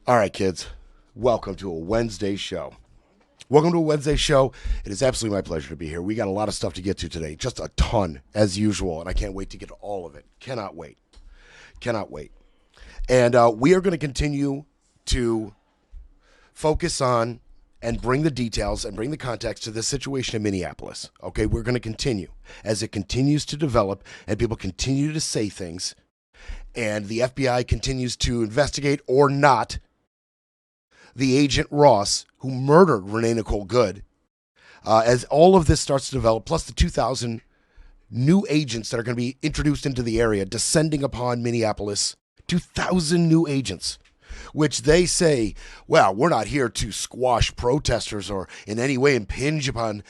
All right, kids, welcome to a Wednesday show. Welcome to a Wednesday show. It is absolutely my pleasure to be here. We got a lot of stuff to get to today, just a ton as usual, and I can't wait to get to all of it. Cannot wait. And we are going to continue to focus on and bring the details and bring the context to this situation in Minneapolis. Okay, we're going to continue as it continues to develop and people continue to say things and the FBI continues to investigate or not the agent Ross who murdered Renee Nicole Good. As all of this starts to develop, plus the 2,000 new agents that are going to be introduced into the area, descending upon Minneapolis, 2,000 new agents, which they say, well, we're not here to squash protesters or in any way impinge upon,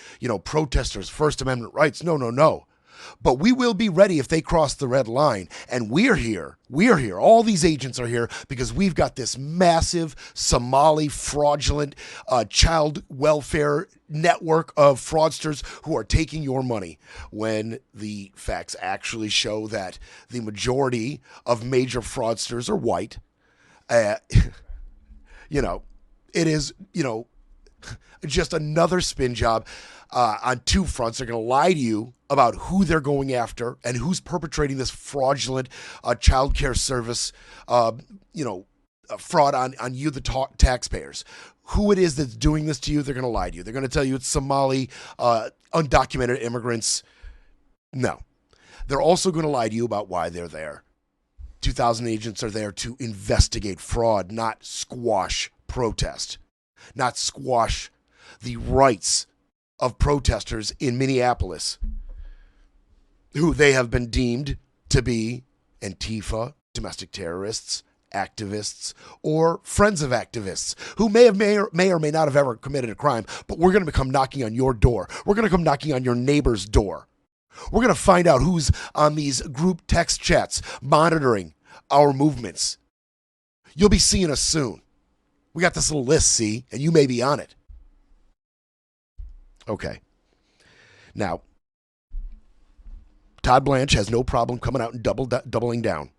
protesters' First Amendment rights. No. But we will be ready if they cross the red line. And we're here. All these agents are here because we've got this massive Somali fraudulent child welfare network of fraudsters who are taking your money, when the facts actually show that the majority of major fraudsters are white. It is, just another spin job on two fronts. They're going to lie to you about who they're going after and who's perpetrating this fraudulent child care service, fraud on you, the taxpayers. Who it is that's doing this to you, they're going to lie to you. They're going to tell you it's Somali undocumented immigrants. No. They're also going to lie to you about why they're there. 2,000 agents are there to investigate fraud, not squash protest, not squash the rights of protesters in Minneapolis, who they have been deemed to be Antifa, domestic terrorists, activists, or friends of activists who may or may not have ever committed a crime, but we're going to come knocking on your door. We're going to come knocking on your neighbor's door. We're going to find out who's on these group text chats monitoring our movements. You'll be seeing us soon. We got this little list, see, and you may be on it. Okay. Now, Todd Blanche has no problem coming out and doubling down.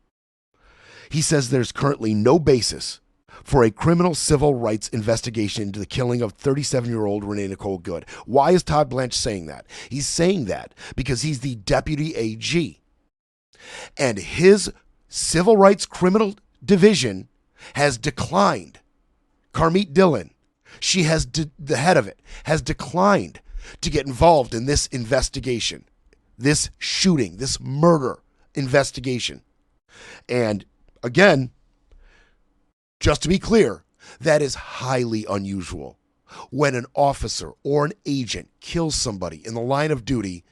He says there's currently no basis for a criminal civil rights investigation into the killing of 37-year-old Renee Nicole Good. Why is Todd Blanche saying that? He's saying that because he's the deputy AG. And his civil rights criminal division has declined. Carmit Dillon, she has the head of it, has declined to get involved in this investigation, this shooting, this murder investigation. And again, just to be clear, that is highly unusual. When an officer or an agent kills somebody in the line of duty,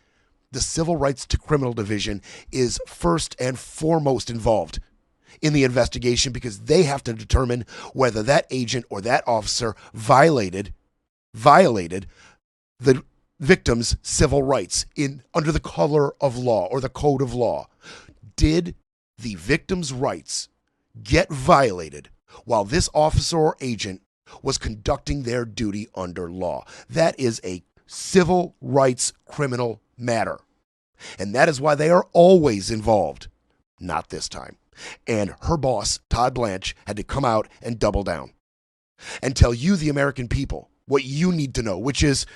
the Civil Rights to Criminal Division is first and foremost involved in the investigation because they have to determine whether that agent or that officer violated the victim's civil rights under the color of law or the code of law. Did the victim's rights get violated while this officer or agent was conducting their duty under law? That is a civil rights criminal matter. And that is why they are always involved. Not this time. And her boss, Todd Blanche, had to come out and double down and tell you, the American people, what you need to know, which is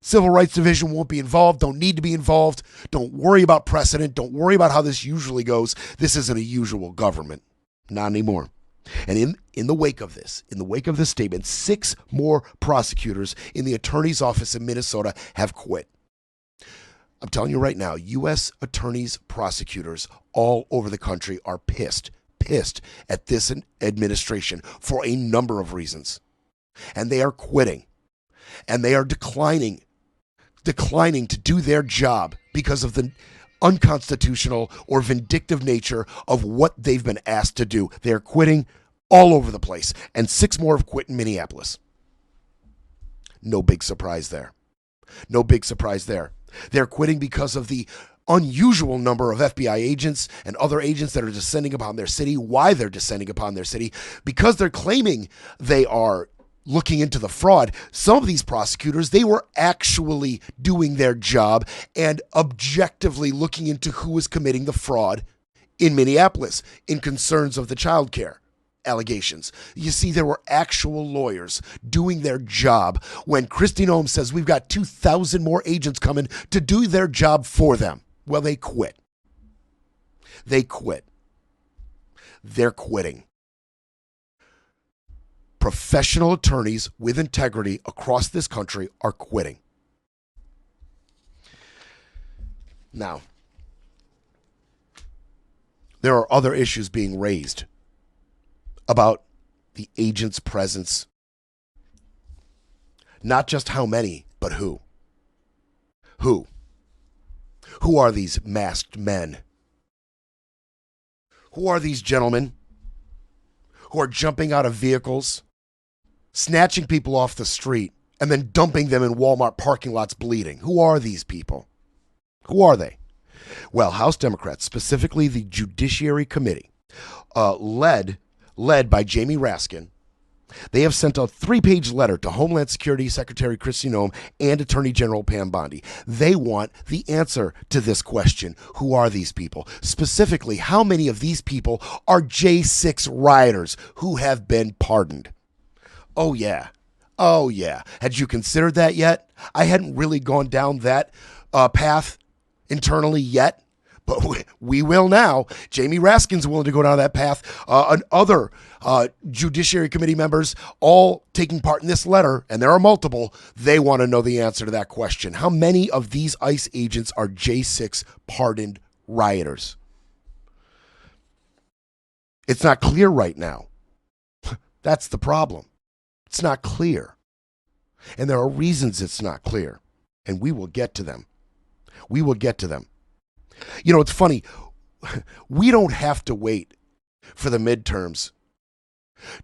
Civil Rights Division won't be involved, don't need to be involved. Don't worry about precedent. Don't worry about how this usually goes. This isn't a usual government. Not anymore. And in the wake of this statement, 6 more prosecutors in the attorney's office in Minnesota have quit. I'm telling you right now, U.S. attorneys, prosecutors all over the country are pissed at this administration for a number of reasons. And they are quitting. And they are declining to do their job because of the unconstitutional or vindictive nature of what they've been asked to do. They are quitting all over the place. And 6 more have quit in Minneapolis. No big surprise there. They're quitting because of the unusual number of FBI agents and other agents that are descending upon their city. Why they're descending upon their city? Because they're claiming they are looking into the fraud. Some of these prosecutors, they were actually doing their job and objectively looking into who was committing the fraud in Minneapolis in concerns of the child care allegations. You see, there were actual lawyers doing their job when Kristi Noem says we've got 2,000 more agents coming to do their job for them. Well, they quit. They quit. They're quitting. Professional attorneys with integrity across this country are quitting. Now, there are other issues being raised about the agent's presence. Not just how many, but who. Who? Who are these masked men? Who are these gentlemen who are jumping out of vehicles, snatching people off the street, and then dumping them in Walmart parking lots bleeding? Who are these people? Who are they? Well, House Democrats, specifically the Judiciary Committee, led by Jamie Raskin, they have sent a 3-page letter to Homeland Security Secretary Kristi Noem and Attorney General Pam Bondi. They want the answer to this question. Who are these people? Specifically, how many of these people are J6 rioters who have been pardoned? Oh, yeah. Oh, yeah. Had you considered that yet? I hadn't really gone down that path internally yet, but we will now. Jamie Raskin's willing to go down that path. And other Judiciary Committee members all taking part in this letter, and there are multiple, they want to know the answer to that question. How many of these ICE agents are J6 pardoned rioters? It's not clear right now. That's the problem. It's not clear. And there are reasons it's not clear, and we will get to them. We will get to them. You know, it's funny. We don't have to wait for the midterms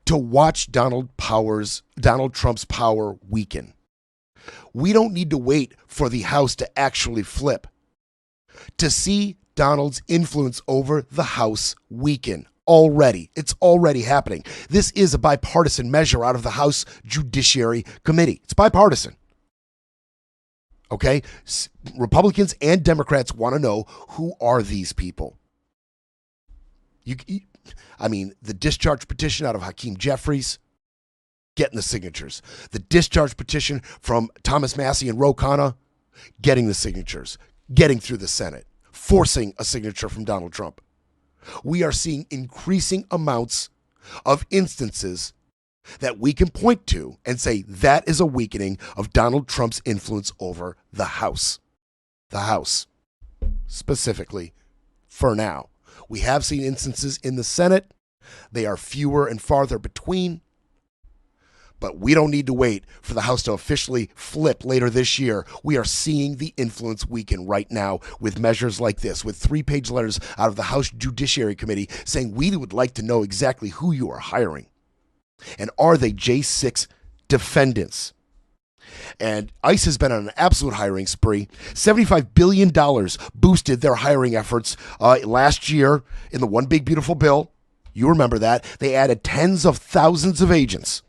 to watch Donald Trump's power weaken. We don't need to wait for the House to actually flip to see Donald's influence over the House weaken. Already. It's already happening. This is a bipartisan measure out of the House Judiciary Committee. It's bipartisan. Okay? Republicans and Democrats want to know, who are these people? The discharge petition out of Hakeem Jeffries, getting the signatures. The discharge petition from Thomas Massie and Ro Khanna, getting the signatures. Getting through the Senate. Forcing a signature from Donald Trump. We are seeing increasing amounts of instances that we can point to and say that is a weakening of Donald Trump's influence over the House. The House, specifically, for now. We have seen instances in the Senate. They are fewer and farther between. But we don't need to wait for the House to officially flip later this year. We are seeing the influence weaken right now with measures like this, with 3-page letters out of the House Judiciary Committee saying we would like to know exactly who you are hiring. And are they J6 defendants? And ICE has been on an absolute hiring spree. $75 billion boosted their hiring efforts last year in the One Big Beautiful Bill. You remember that. They added tens of thousands of agents.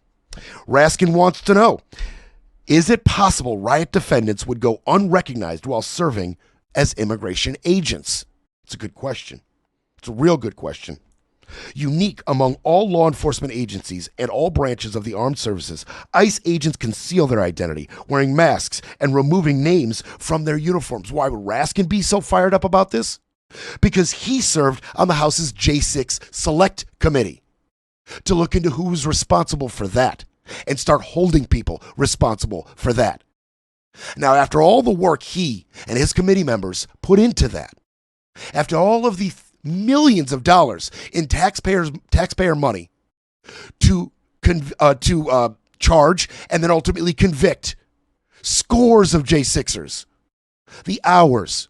Raskin wants to know, is it possible riot defendants would go unrecognized while serving as immigration agents? It's a good question. It's a real good question. Unique among all law enforcement agencies and all branches of the armed services, ICE agents conceal their identity, wearing masks and removing names from their uniforms. Why would Raskin be so fired up about this? Because he served on the House's J6 Select Committee to look into who was responsible for that and start holding people responsible for that. Now, after all the work he and his committee members put into that, after all of the millions of dollars in taxpayer money to charge and then ultimately convict scores of J6ers, the hours,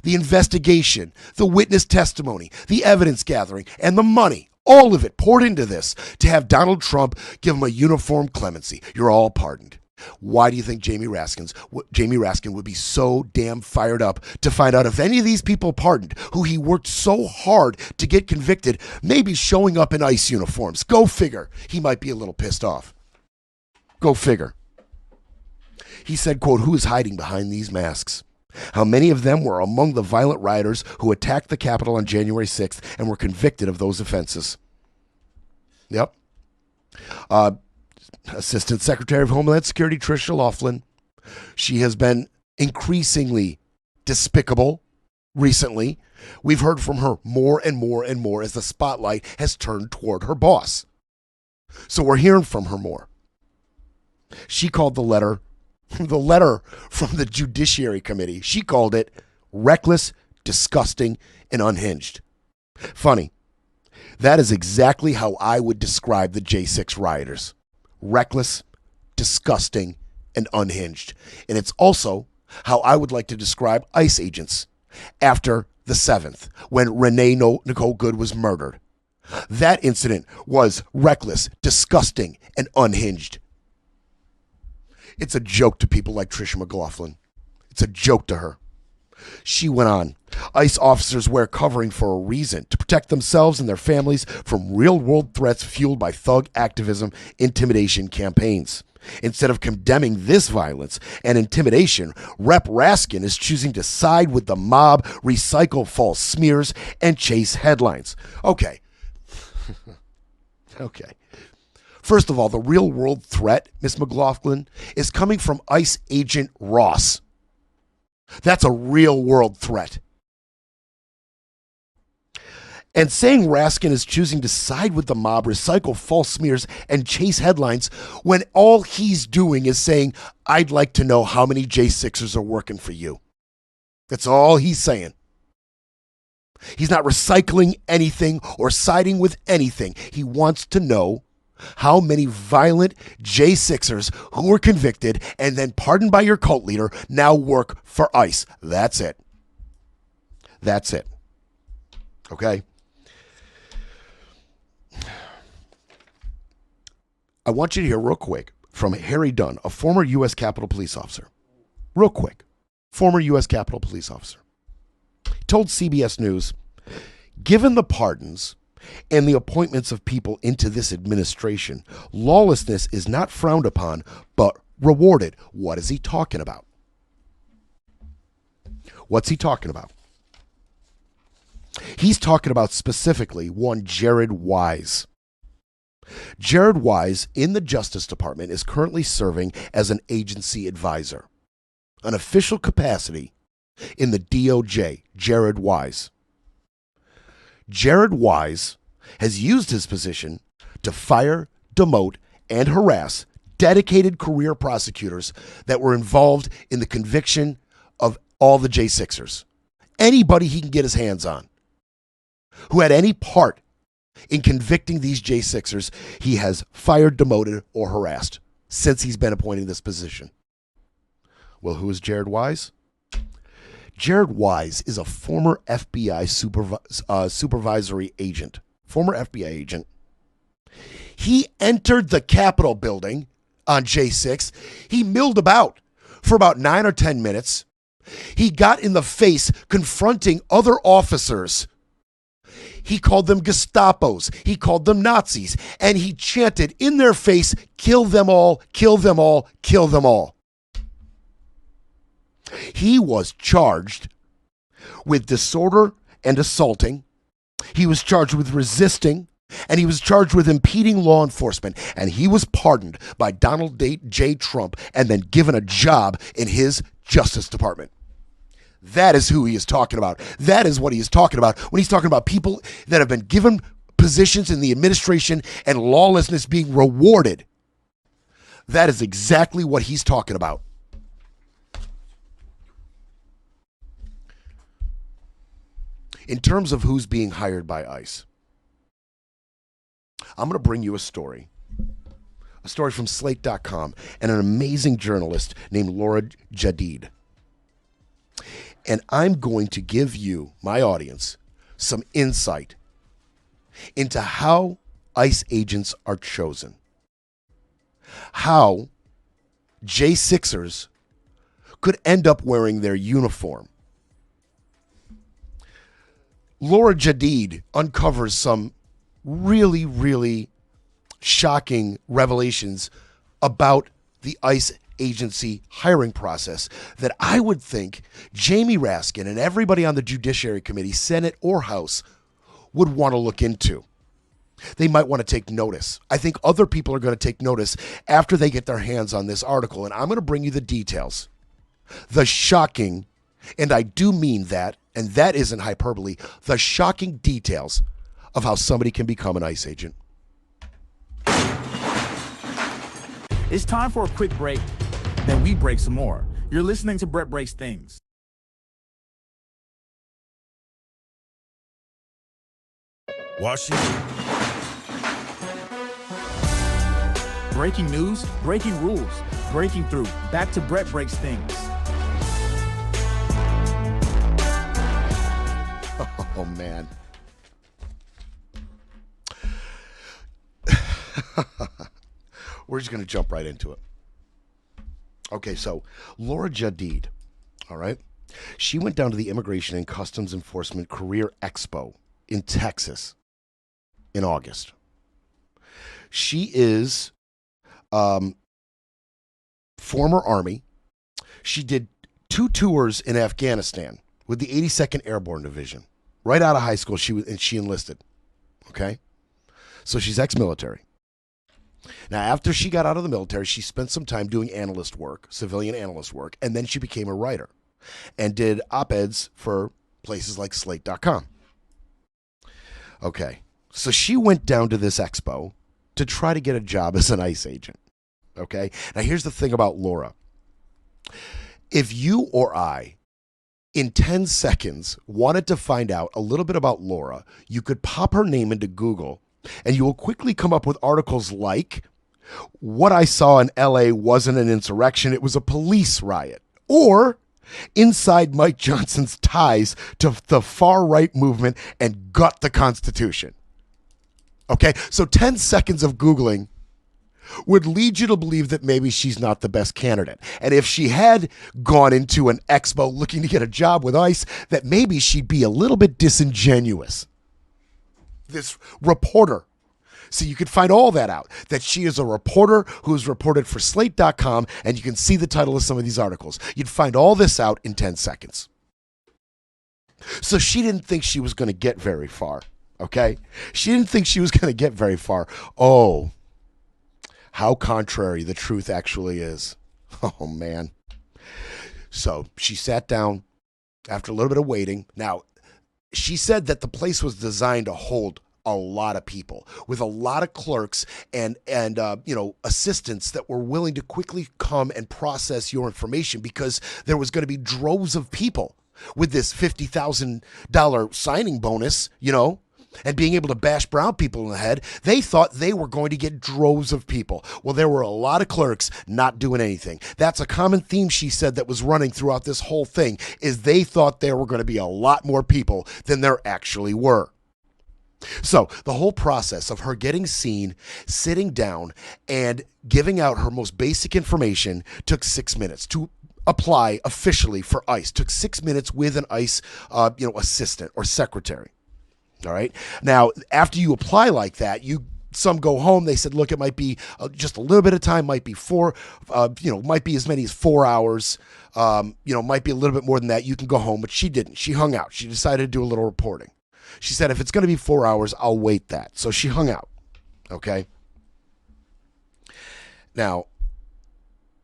the investigation, the witness testimony, the evidence gathering, and the money, all of it poured into this to have Donald Trump give him a uniform clemency. You're all pardoned. Why do you think Jamie Raskin would be so damn fired up to find out if any of these people pardoned, who he worked so hard to get convicted, maybe showing up in ICE uniforms? Go figure. He might be a little pissed off. Go figure. He said, quote, "Who is hiding behind these masks? How many of them were among the violent rioters who attacked the Capitol on January 6th and were convicted of those offenses?" Yep. Assistant Secretary of Homeland Security Tricia Laughlin. She has been increasingly despicable recently. We've heard from her more and more and more as the spotlight has turned toward her boss. So we're hearing from her more. She called the letter from the Judiciary Committee, she called it reckless, disgusting, and unhinged. Funny. That is exactly how I would describe the J6 rioters. Reckless, disgusting, and unhinged. And it's also how I would like to describe ICE agents after the 7th, when Renee Nicole Good was murdered. That incident was reckless, disgusting, and unhinged. It's a joke to people like Tricia McLaughlin. It's a joke to her. She went on, ICE officers wear covering for a reason, to protect themselves and their families from real-world threats fueled by thug activism, intimidation campaigns. Instead of condemning this violence and intimidation, Rep. Raskin is choosing to side with the mob, recycle false smears, and chase headlines. Okay. Okay. First of all, the real-world threat, Ms. McLaughlin, is coming from ICE agent Ross. That's a real-world threat. And saying Raskin is choosing to side with the mob, recycle false smears, and chase headlines when all he's doing is saying, I'd like to know how many J6ers are working for you. That's all he's saying. He's not recycling anything or siding with anything. He wants to know how many violent J6ers who were convicted and then pardoned by your cult leader now work for ICE. That's it. That's it. Okay? I want you to hear real quick from Harry Dunn, a former U.S. Capitol Police officer. Real quick. Former U.S. Capitol Police officer. He told CBS News, given the pardons and the appointments of people into this administration, lawlessness is not frowned upon, but rewarded. What is he talking about? What's he talking about? He's talking about specifically one Jared Wise. Jared Wise in the Justice Department is currently serving as an agency advisor, an official capacity in the DOJ, Jared Wise. Jared Wise has used his position to fire, demote, and harass dedicated career prosecutors that were involved in the conviction of all the J6ers. Anybody he can get his hands on who had any part in convicting these J6ers, he has fired, demoted, or harassed since he's been appointed in this position. Well, who is Jared Wise? Jared Wise is a former FBI supervisory agent. Former FBI agent. He entered the Capitol building on J6. He milled about for about 9 or 10 minutes. He got in the face confronting other officers. He called them Gestapos. He called them Nazis. And he chanted in their face, kill them all, kill them all, kill them all. He was charged with disorder and assaulting. He was charged with resisting. And he was charged with impeding law enforcement. And he was pardoned by Donald J. Trump and then given a job in his Justice Department. That is who he is talking about. That is what he is talking about when he's talking about people that have been given positions in the administration and lawlessness being rewarded. That is exactly what he's talking about. In terms of who's being hired by ICE, I'm going to bring you a story from Slate.com and an amazing journalist named Laura Jedeed. And I'm going to give you, my audience, some insight into how ICE agents are chosen. How J6ers could end up wearing their uniform. Laura Jedeed uncovers some really, really shocking revelations about the ICE agency hiring process that I would think Jamie Raskin and everybody on the Judiciary Committee, Senate or House, would want to look into. They might want to take notice. I think other people are going to take notice after they get their hands on this article, and I'm going to bring you the details. The shocking, and I do mean that, and that isn't hyperbole, the shocking details of how somebody can become an ICE agent. It's time for a quick break, then we break some more. You're listening to Brett Breaks Things. Washington. Breaking news, breaking rules, breaking through. Back to Brett Breaks Things. Oh, man. We're just going to jump right into it. Okay, so Laura Jedeed, all right? She went down to the Immigration and Customs Enforcement Career Expo in Texas in August. She is former Army. She did 2 tours in Afghanistan with the 82nd Airborne Division. Right out of high school, she enlisted. Okay? So she's ex-military. Now, after she got out of the military, she spent some time doing analyst work, civilian analyst work, and then she became a writer and did op-eds for places like Slate.com. Okay, so she went down to this expo to try to get a job as an ICE agent. Okay, now here's the thing about Laura. If you or I, in 10 seconds, wanted to find out a little bit about Laura, you could pop her name into Google, and you will quickly come up with articles like, what I saw in LA wasn't an insurrection, it was a police riot. Or, inside Mike Johnson's ties to the far-right movement and gut the Constitution. Okay, so 10 seconds of Googling would lead you to believe that maybe she's not the best candidate. And if she had gone into an expo looking to get a job with ICE, that maybe she'd be a little bit disingenuous. This reporter. So you could find all that out, that she is a reporter who's reported for Slate.com, and you can see the title of some of these articles. You'd find all this out in 10 seconds. So she didn't think she was going to get very far, okay? She didn't think she was going to get very far. Oh, how contrary the truth actually is. Oh, man. So she sat down after a little bit of waiting. Now, she said that the place was designed to hold a lot of people, with a lot of clerks and assistants that were willing to quickly come and process your information, because there was going to be droves of people with this $50,000 signing bonus, and being able to bash brown people in the head. They thought they were going to get droves of people. Well, there were a lot of clerks not doing anything. That's a common theme, she said, that was running throughout this whole thing, is they thought there were going to be a lot more people than there actually were. So the whole process of her getting seen, sitting down, and giving out her most basic information took 6 minutes. To apply officially for ICE took 6 minutes with an ICE assistant or secretary. All right. Now, after you apply like that, some go home. They said, look, it might be just a little bit of time, might be might be as many as 4 hours, might be a little bit more than that. You can go home, but she didn't. She hung out. She decided to do a little reporting. She said, if it's going to be 4 hours, I'll wait that. So she hung out. Okay. Now,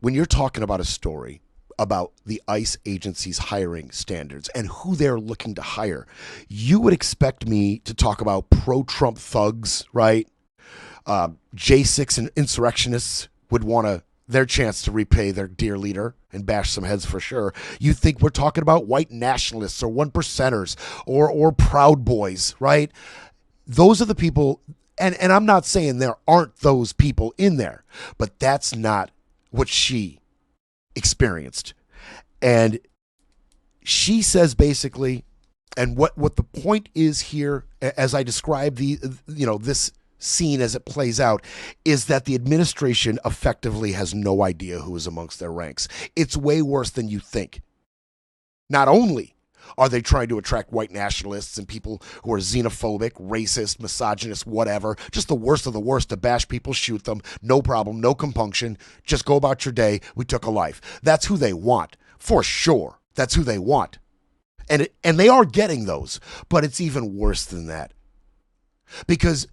when you're talking about a story about the ICE agency's hiring standards and who they're looking to hire, you would expect me to talk about pro-Trump thugs, right? J6 and insurrectionists would want their chance to repay their dear leader and bash some heads for sure. You think we're talking about white nationalists or one percenters or Proud Boys, right? Those are the people, and I'm not saying there aren't those people in there, but that's not what she experienced. And she says basically, and what the point is here, as I describe this scene as it plays out, is that the administration effectively has no idea who is amongst their ranks. It's way worse than you think. Not only are they trying to attract white nationalists and people who are xenophobic, racist, misogynist, whatever, just the worst of the worst, to bash people, shoot them, no problem, no compunction, just go about your day, we took a life. That's who they want, for sure. That's who they want. And they are getting those, but it's even worse than that. Because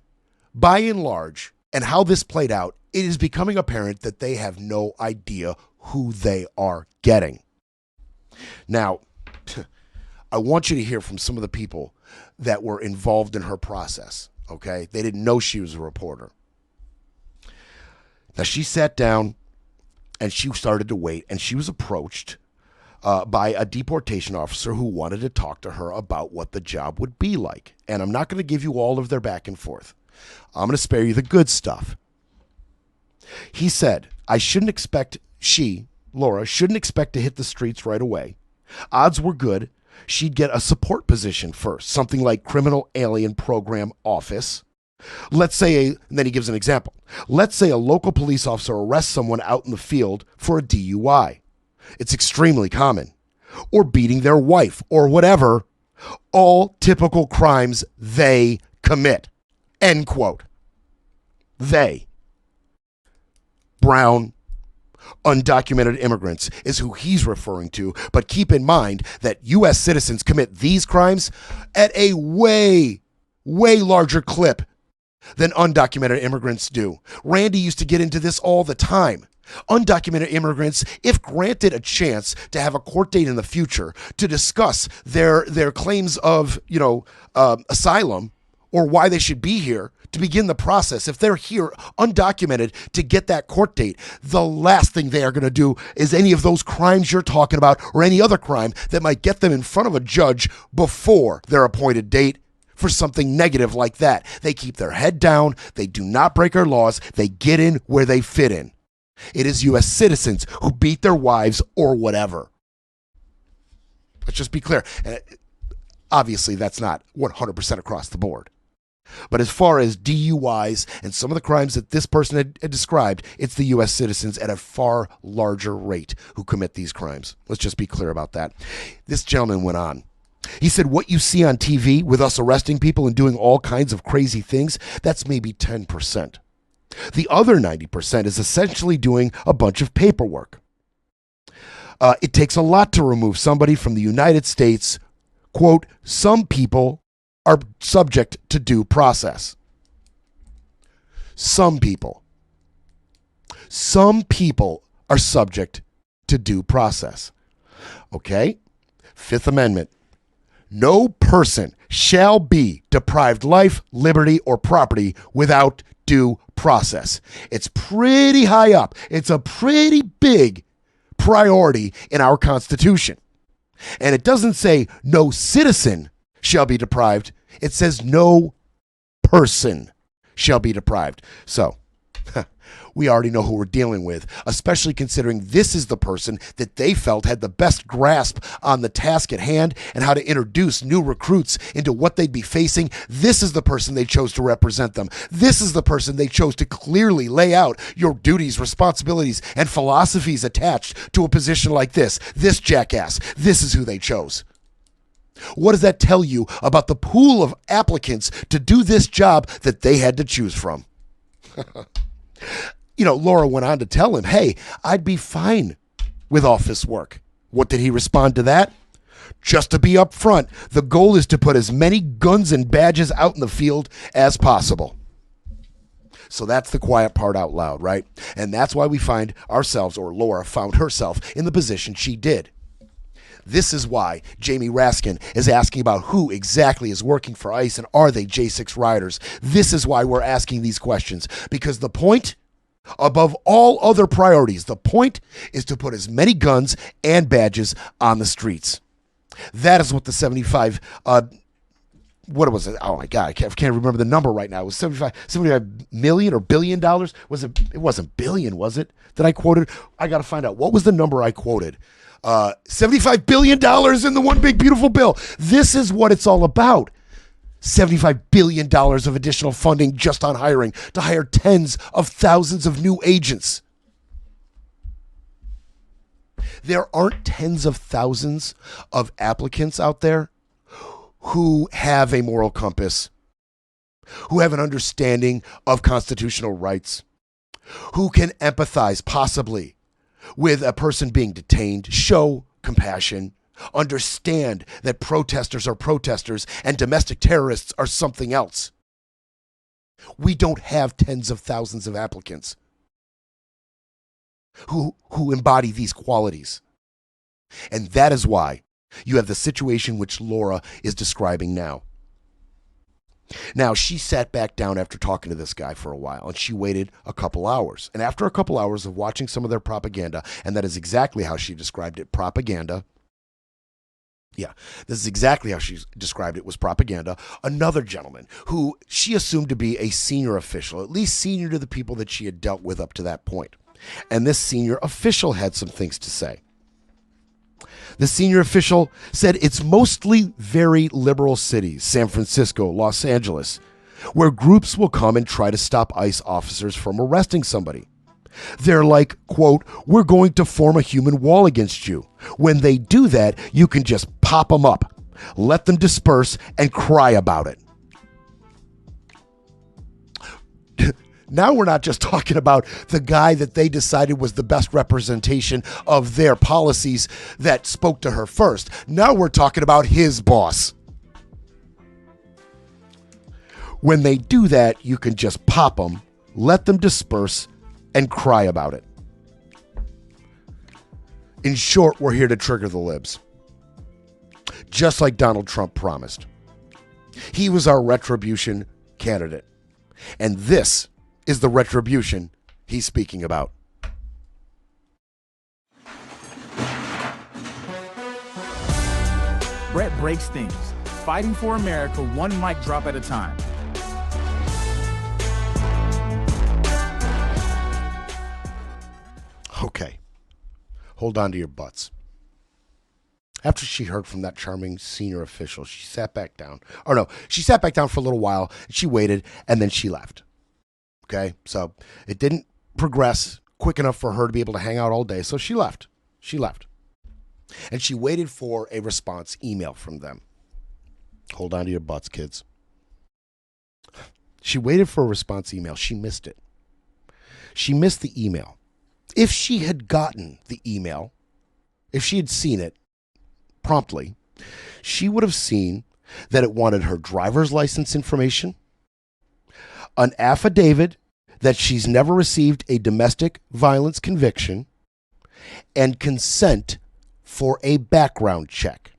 By and large, and how this played out, it is becoming apparent that they have no idea who they are getting. Now, I want you to hear from some of the people that were involved in her process, okay? They didn't know she was a reporter. Now, she sat down and she started to wait, and she was approached by a deportation officer who wanted to talk to her about what the job would be like. And I'm not going to give you all of their back and forth. I'm going to spare you the good stuff. He said, Laura, shouldn't expect to hit the streets right away. Odds were good she'd get a support position first, something like Criminal Alien Program Office. Let's say, and then he gives an example. Let's say a local police officer arrests someone out in the field for a DUI. It's extremely common. Or beating their wife, or whatever. All typical crimes they commit. End quote. They. Brown, undocumented immigrants is who he's referring to, but keep in mind that U.S. citizens commit these crimes at a way larger clip than undocumented immigrants do. Randy used to get into this all the time. Undocumented immigrants, if granted a chance to have a court date in the future to discuss their claims of, asylum or why they should be here to begin the process, if they're here undocumented to get that court date, the last thing they are going to do is any of those crimes you're talking about or any other crime that might get them in front of a judge before their appointed date for something negative like that. They keep their head down. They do not break our laws. They get in where they fit in. It is U.S. citizens who beat their wives or whatever. Let's just be clear. Obviously, that's not 100% across the board. But as far as DUIs and some of the crimes that this person had described, it's the U.S. citizens at a far larger rate who commit these crimes. Let's just be clear about that. This gentleman went on. He said, what you see on TV with us arresting people and doing all kinds of crazy things, that's maybe 10%. The other 90% is essentially doing a bunch of paperwork. It takes a lot to remove somebody from the United States. Quote, some people are subject to due process. Some people are subject to due process. Okay? Fifth Amendment. No person shall be deprived life, liberty, or property without due process. It's pretty high up. It's a pretty big priority in our Constitution. And it doesn't say no citizen shall be deprived. It says no person shall be deprived. So, we already know who we're dealing with, especially considering this is the person that they felt had the best grasp on the task at hand and how to introduce new recruits into what they'd be facing. This is the person they chose to represent them. This is the person they chose to clearly lay out your duties, responsibilities, and philosophies attached to a position like this. This jackass. This is who they chose. What does that tell you about the pool of applicants to do this job that they had to choose from? Laura went on to tell him, hey, I'd be fine with office work. What did he respond to that? Just to be upfront, the goal is to put as many guns and badges out in the field as possible. So that's the quiet part out loud, right? And that's why we find ourselves, or Laura found herself, in the position she did. This is why Jamie Raskin is asking about who exactly is working for ICE and are they J6 riders. This is why we're asking these questions, because the point, above all other priorities, the point is to put as many guns and badges on the streets. That is what the 75, what was it? Oh my God, I can't remember the number right now. It was 75 million or $1 billion. It wasn't billion, was it? That I quoted? I got to find out. What was the number I quoted? $75 billion in the one big beautiful bill. This is what it's all about. $75 billion of additional funding just on hiring to hire tens of thousands of new agents. There aren't tens of thousands of applicants out there who have a moral compass, who have an understanding of constitutional rights, who can empathize possibly with a person being detained, show compassion, understand that protesters are protesters and domestic terrorists are something else. We don't have tens of thousands of applicants who embody these qualities. And that is why you have the situation which Laura is describing now. Now, she sat back down after talking to this guy for a while, and she waited a couple hours. And after a couple hours of watching some of their propaganda, and that is exactly how she described it, propaganda. Yeah, this is exactly how she described it, was propaganda. Another gentleman who she assumed to be a senior official, at least senior to the people that she had dealt with up to that point. And this senior official had some things to say. The senior official said it's mostly very liberal cities, San Francisco, Los Angeles, where groups will come and try to stop ICE officers from arresting somebody. They're like, quote, we're going to form a human wall against you. When they do that, you can just pop them up, let them disperse, and cry about it. Now we're not just talking about the guy that they decided was the best representation of their policies that spoke to her first. Now we're talking about his boss. When they do that, you can just pop them, let them disperse, and cry about it. In short, we're here to trigger the libs. Just like Donald Trump promised. He was our retribution candidate. And this is the retribution he's speaking about. Brett breaks things, fighting for America one mic drop at a time. Okay, hold on to your butts. After she heard from that charming senior official, she sat back down. She sat back down for a little while, she waited, and then she left. Okay, so it didn't progress quick enough for her to be able to hang out all day, so she left. And she waited for a response email from them. Hold on to your butts, kids. She waited for a response email. She missed it. She missed the email. If she had gotten the email, if she had seen it promptly, she would have seen that it wanted her driver's license information, an affidavit that she's never received a domestic violence conviction, and consent for a background check.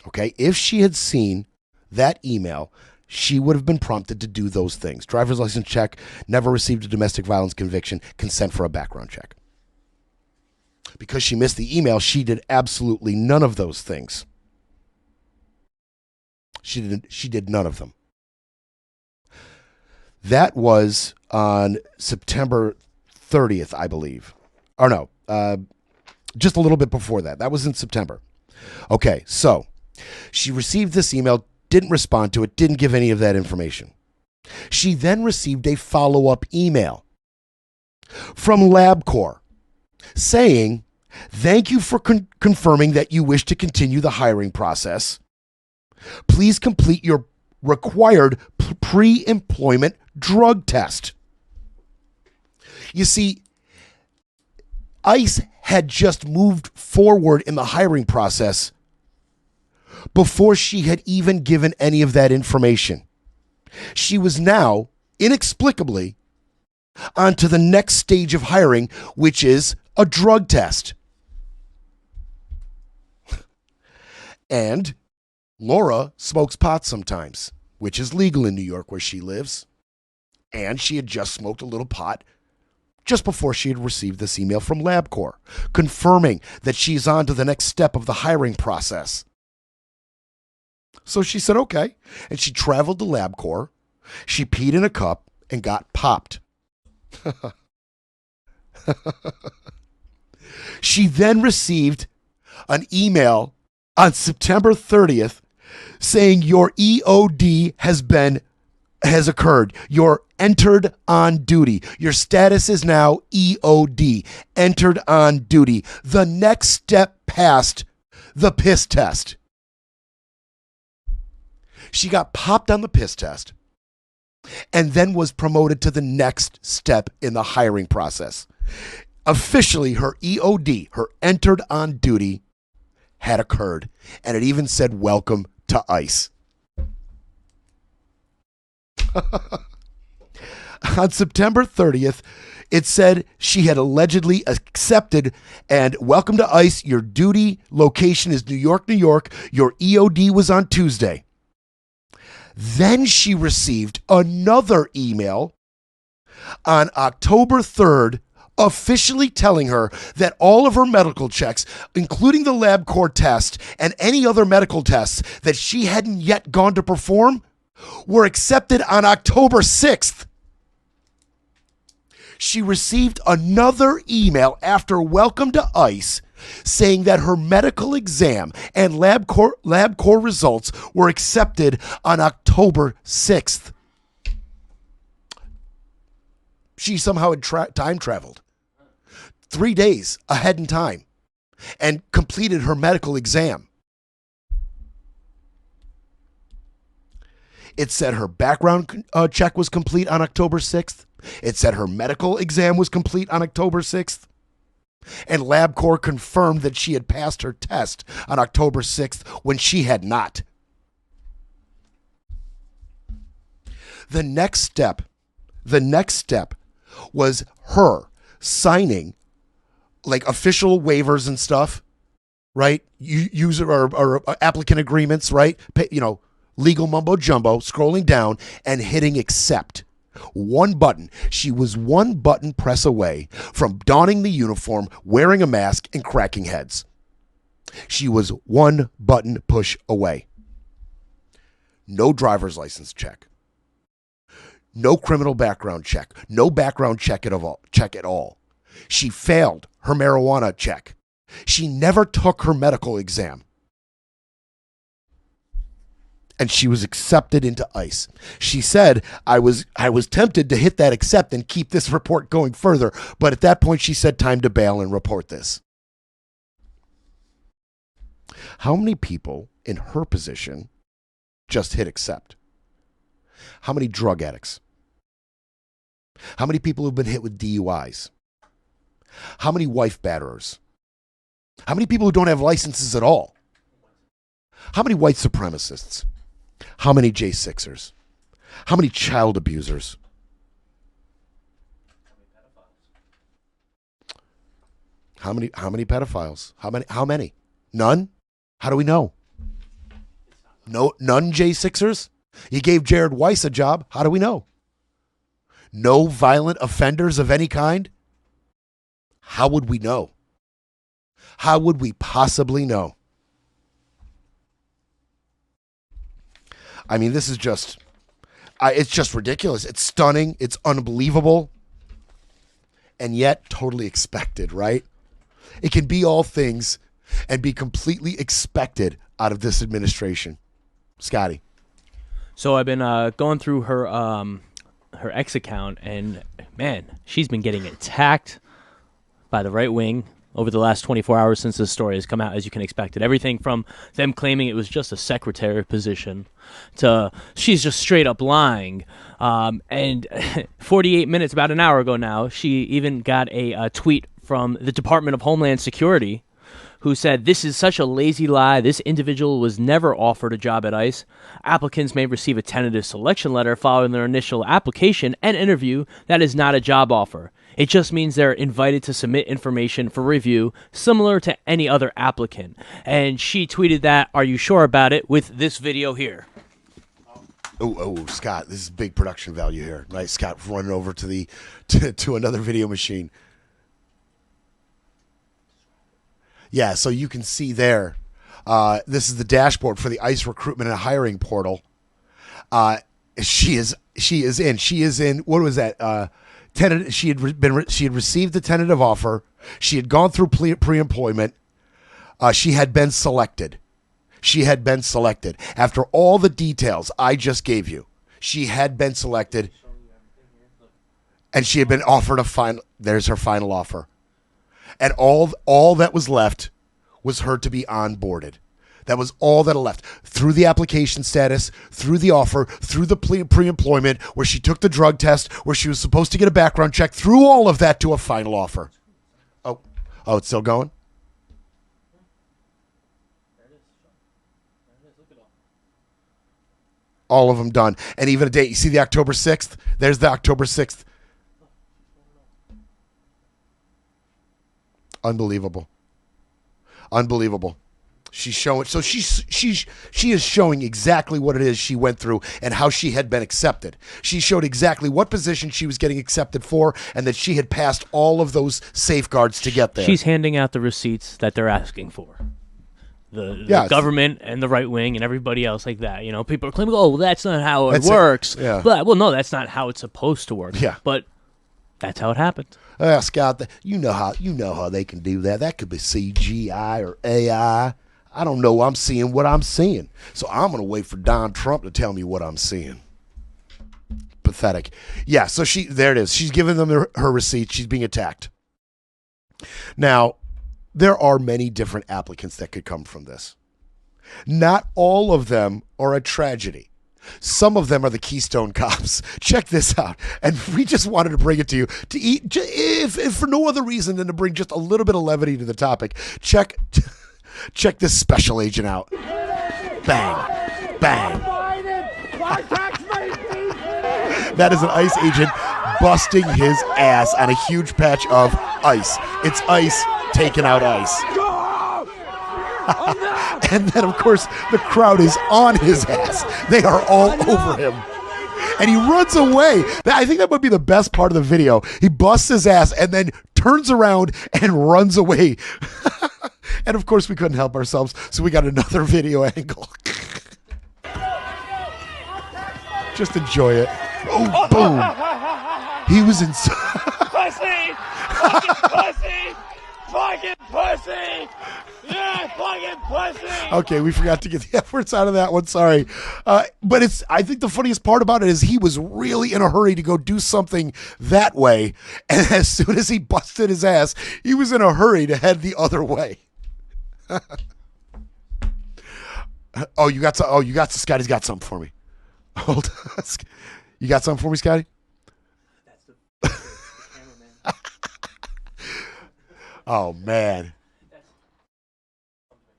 Okay, if she had seen that email, she would have been prompted to do those things. Driver's license check, never received a domestic violence conviction, consent for a background check. Because she missed the email, she did absolutely none of those things. She did none of them. That was on September 30th, I believe. Or no, just a little bit before that. That was in September. Okay, so she received this email, didn't respond to it, didn't give any of that information. She then received a follow-up email from LabCorp saying, thank you for confirming that you wish to continue the hiring process. Please complete your required pre-employment drug test. You see, ICE had just moved forward in the hiring process before she had even given any of that information. She was now, inexplicably, on to the next stage of hiring, which is a drug test. And Laura smokes pot sometimes, which is legal in New York where she lives. And she had just smoked a little pot just before she had received this email from LabCorp, confirming that she's on to the next step of the hiring process. So she said, okay. And she traveled to LabCorp. She peed in a cup and got popped. She then received an email on September 30th saying your EOD has occurred. You're entered on duty. Your status is now EOD, entered on duty. The next step past the piss test. She got popped on the piss test and then was promoted to the next step in the hiring process. Officially, her EOD, her entered on duty, had occurred, and it even said welcome to ICE. On September 30th, it said she had allegedly accepted and welcome to ICE. Your duty location is New York, New York. Your EOD was on Tuesday. Then she received another email on October 3rd, officially telling her that all of her medical checks, including the LabCorp test and any other medical tests that she hadn't yet gone to perform, were accepted on October 6th. She received another email after welcome to ICE saying that her medical exam and LabCorp results were accepted on October 6th. She somehow had time traveled 3 days ahead in time and completed her medical exam. It said her background check was complete on October 6th. It said her medical exam was complete on October 6th. And LabCorp confirmed that she had passed her test on October 6th when she had not. The next step was her signing like official waivers and stuff, right? User or applicant agreements, right? Legal mumbo jumbo, scrolling down and hitting accept. One button. She was one button press away from donning the uniform, wearing a mask, and cracking heads. She was one button push away. No driver's license check. No criminal background check. No background check at all. She failed her marijuana check. She never took her medical exam. And she was accepted into ICE. She said, I was tempted to hit that accept and keep this report going further. But at that point, she said, time to bail and report this. How many people in her position just hit accept? How many drug addicts? How many people who've been hit with DUIs? How many wife batterers? How many people who don't have licenses at all? How many white supremacists? How many J6ers? How many child abusers? How many pedophiles? How many? None? How do we know? No, none J6ers? You gave Jared Weiss a job. How do we know? No violent offenders of any kind? How would we know? How would we possibly know? I mean, this is just, it's just ridiculous. It's stunning. It's unbelievable. And yet totally expected, right? It can be all things and be completely expected out of this administration. Scotty. So I've been going through her X account, and man, she's been getting attacked by the right wing over the last 24 hours since this story has come out, as you can expect it. Everything from them claiming it was just a secretary position to she's just straight up lying. And 48 minutes, about an hour ago now, she even got a tweet from the Department of Homeland Security who said, "This is such a lazy lie. This individual was never offered a job at ICE. Applicants may receive a tentative selection letter following their initial application and interview. That is not a job offer. It just means they're invited to submit information for review, similar to any other applicant." And she tweeted that, "Are you sure about it?" with this video here. Oh, Scott, this is big production value here. Nice, Scott, running over to to another video machine. Yeah, so you can see there. This is the dashboard for the ICE recruitment and hiring portal. She is in. What was that? She had received the tentative offer. She had gone through pre-employment. She had been selected. After all the details I just gave you. She had been selected, and she had been offered a final. There's her final offer, and all that was left was her to be onboarded. That was all that left. Through the application status, through the offer, through the pre-employment, where she took the drug test, where she was supposed to get a background check, through all of that to a final offer. Oh, it's still going? All of them done. And even a date. You see the October 6th? There's the October 6th. Unbelievable. Unbelievable. She's showing, so she is showing exactly what it is she went through and how she had been accepted. She showed exactly what position she was getting accepted for and that she had passed all of those safeguards to get there. She's handing out the receipts that they're asking for. The government and the right wing and everybody else like that. You know, people are claiming, oh, well, that's not how it works. Yeah. But, well, no, that's not how it's supposed to work. Yeah. But that's how it happened. Scott, you know how they can do that. That could be CGI or AI. I don't know. I'm seeing what I'm seeing. So I'm going to wait for Donald Trump to tell me what I'm seeing. Pathetic. Yeah, so there it is. She's giving them her receipt. She's being attacked. Now, there are many different applicants that could come from this. Not all of them are a tragedy. Some of them are the Keystone Cops. Check this out. And we just wanted to bring it to you to if for no other reason than to bring just a little bit of levity to the topic. Check this special agent out. Bang. Bang. That is an ICE agent busting his ass on a huge patch of ice. It's ice taking out ice. And then, of course, the crowd is on his ass. They are all over him. And he runs away. I think that would be the best part of the video. He busts his ass and then turns around and runs away. And, of course, we couldn't help ourselves, so we got another video angle. Just enjoy it. Oh, boom. He was in... Pussy! Fucking pussy! Fucking pussy! Yeah, fucking pussy! Okay, we forgot to get the F words out of that one. Sorry. But I think the funniest part about it is he was really in a hurry to go do something that way. And as soon as he busted his ass, he was in a hurry to head the other way. You got Scotty's got something for me. Hold on. You got something for me, Scotty? That's the cameraman. Oh, man.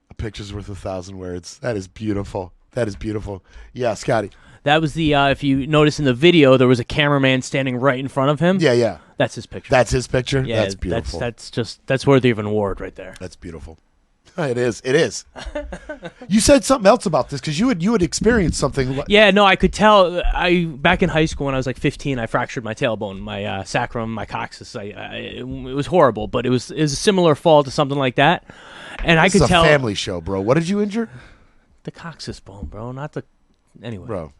A picture's worth 1,000 words. That is beautiful. That is beautiful. Yeah, Scotty. That was the, if you notice in the video, there was a cameraman standing right in front of him. Yeah, yeah. That's his picture. That's his picture? Yeah, that's beautiful. That's worthy of an award right there. That's beautiful. It is. It is. You said something else about this because you had experienced something. Yeah, no, I could tell. Back in high school when I was like 15, I fractured my tailbone, my sacrum, my coccyx. It was horrible, but it was a similar fall to something like that. And I could tell. It's a family show, bro. What did you injure? The coccyx bone, bro. Not the. Anyway, bro.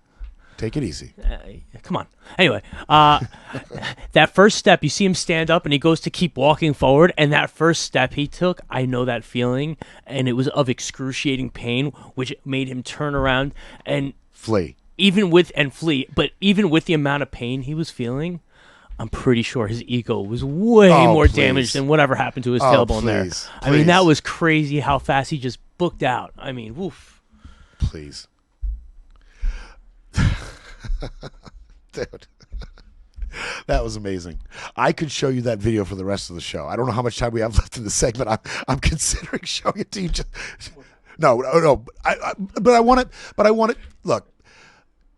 Take it easy. Come on. Anyway, that first step, you see him stand up and he goes to keep walking forward. And that first step he took, I know that feeling. And it was of excruciating pain, which made him turn around and flee. But even with the amount of pain he was feeling, I'm pretty sure his ego was way more damaged than whatever happened to his tailbone there. I mean, that was crazy how fast he just booked out. I mean, woof. Please. Dude, that was amazing. I could show you that video for the rest of the show. I don't know how much time we have left in the segment. I'm considering showing it to you. No. But I want it. Look,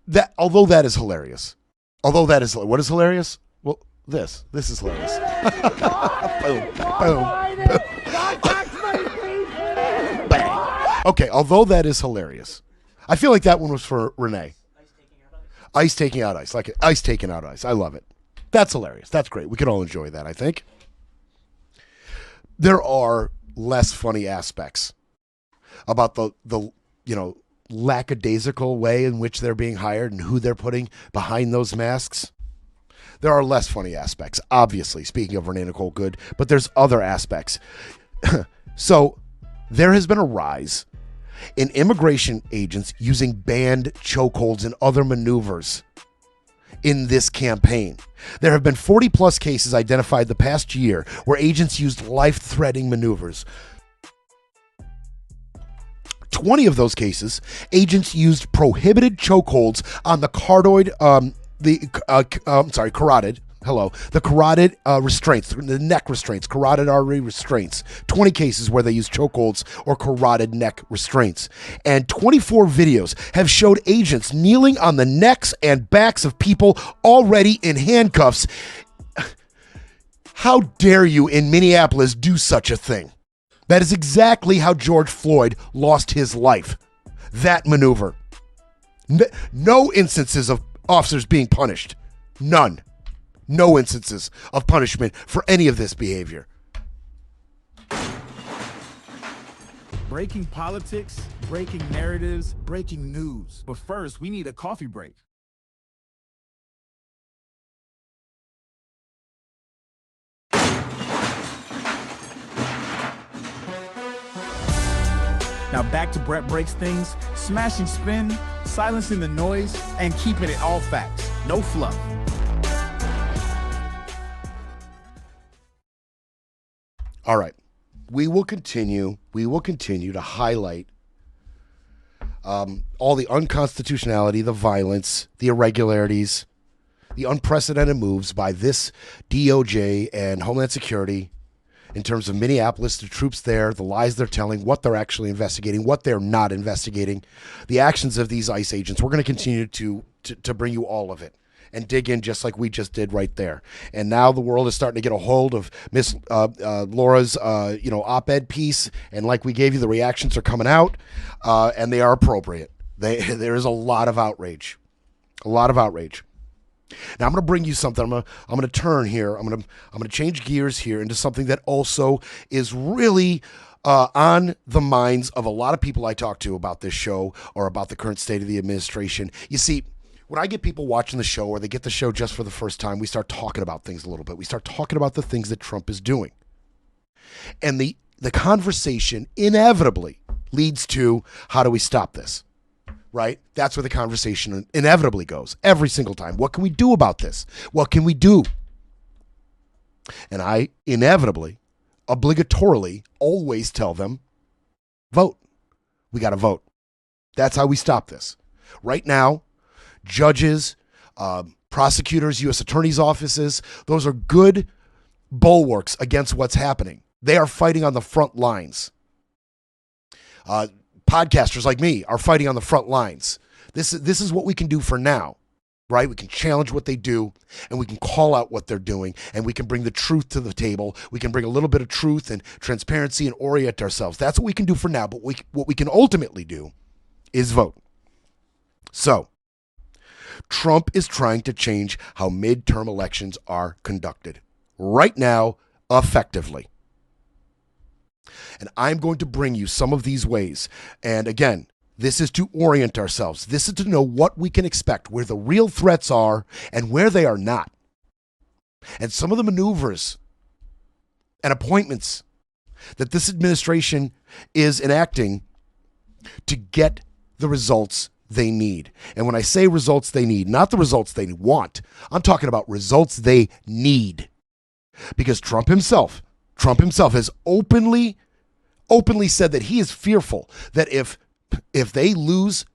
that although that is hilarious. What is hilarious? Well, this is hilarious. Boom, boom, boom. Bang. Okay, although that is hilarious, I feel like that one was for Renee. Ice taking out ice. Like ice taking out ice. I love it. That's hilarious. That's great. We can all enjoy that, I think. There are less funny aspects about the lackadaisical way in which they're being hired and who they're putting behind those masks. There are less funny aspects, obviously, speaking of Renee Nicole Good, but there's other aspects. So there has been a rise in immigration agents using banned chokeholds and other maneuvers in this campaign. There have been 40 plus cases identified the past year where agents used life-threatening maneuvers. 20 of those cases, agents used prohibited chokeholds on the carotid, The carotid restraints, the neck restraints, carotid artery restraints. 20 cases where they use chokeholds or carotid neck restraints. And 24 videos have showed agents kneeling on the necks and backs of people already in handcuffs. How dare you in Minneapolis do such a thing? That is exactly how George Floyd lost his life. That maneuver. No instances of officers being punished. None. No instances of punishment for any of this behavior. Breaking politics, breaking narratives, breaking news. But first, we need a coffee break. Now back to Brett Breaks Things, smashing spin, silencing the noise, and keeping it all facts, no fluff. All right. We will continue to highlight all the unconstitutionality, the violence, the irregularities, the unprecedented moves by this DOJ and Homeland Security in terms of Minneapolis, the troops there, the lies they're telling, what they're actually investigating, what they're not investigating, the actions of these ICE agents. We're going to continue to bring you all of it and dig in just like we just did right there. And now the world is starting to get a hold of Miss Laura's op-ed piece, and like we gave you, the reactions are coming out, and they are appropriate. There is a lot of outrage, Now I'm going to bring you something. I'm going to turn here. I'm going to change gears here into something that also is really on the minds of a lot of people I talk to about this show or about the current state of the administration. You see, when I get people watching the show or they get the show just for the first time, we start talking about things a little bit. We start talking about the things that Trump is doing. And the conversation inevitably leads to, how do we stop this? Right? That's where the conversation inevitably goes every single time. What can we do about this? What can we do? And I inevitably, obligatorily, always tell them, vote. We got to vote. That's how we stop this. Right now, judges, prosecutors, U.S. attorneys' offices, those are good bulwarks against what's happening. They are fighting on the front lines. Podcasters like me are fighting on the front lines. This is what we can do for now, right? We can challenge what they do, and we can call out what they're doing, and we can bring the truth to the table. We can bring a little bit of truth and transparency and orient ourselves. That's what we can do for now, but what we can ultimately do is vote. So, Trump is trying to change how midterm elections are conducted right now, effectively. And I'm going to bring you some of these ways. And again, this is to orient ourselves. This is to know what we can expect, where the real threats are and where they are not. And some of the maneuvers and appointments that this administration is enacting to get the results they need. And when I say results they need, not the results they want, I'm talking about results they need. Because Trump himself has openly said that he is fearful that if they lose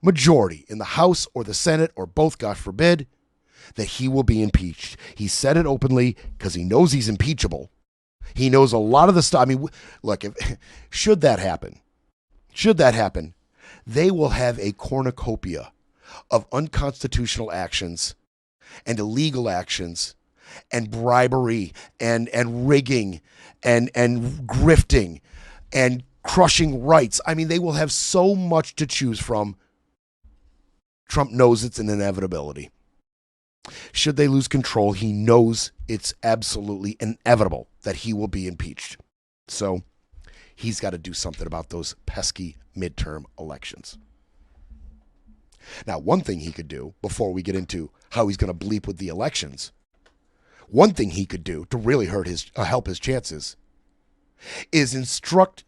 majority in the House or the Senate or both, God forbid, that he will be impeached. He said it openly because he knows he's impeachable. He knows a lot of the stuff. I mean, look, should that happen, they will have a cornucopia of unconstitutional actions and illegal actions and bribery and rigging and grifting and crushing rights. I mean, they will have so much to choose from. Trump knows it's an inevitability. Should they lose control, he knows it's absolutely inevitable that he will be impeached. So he's got to do something about those pesky midterm elections. Now, one thing he could do before we get into how he's going to bleep with the elections, one thing he could do to really help his chances is instruct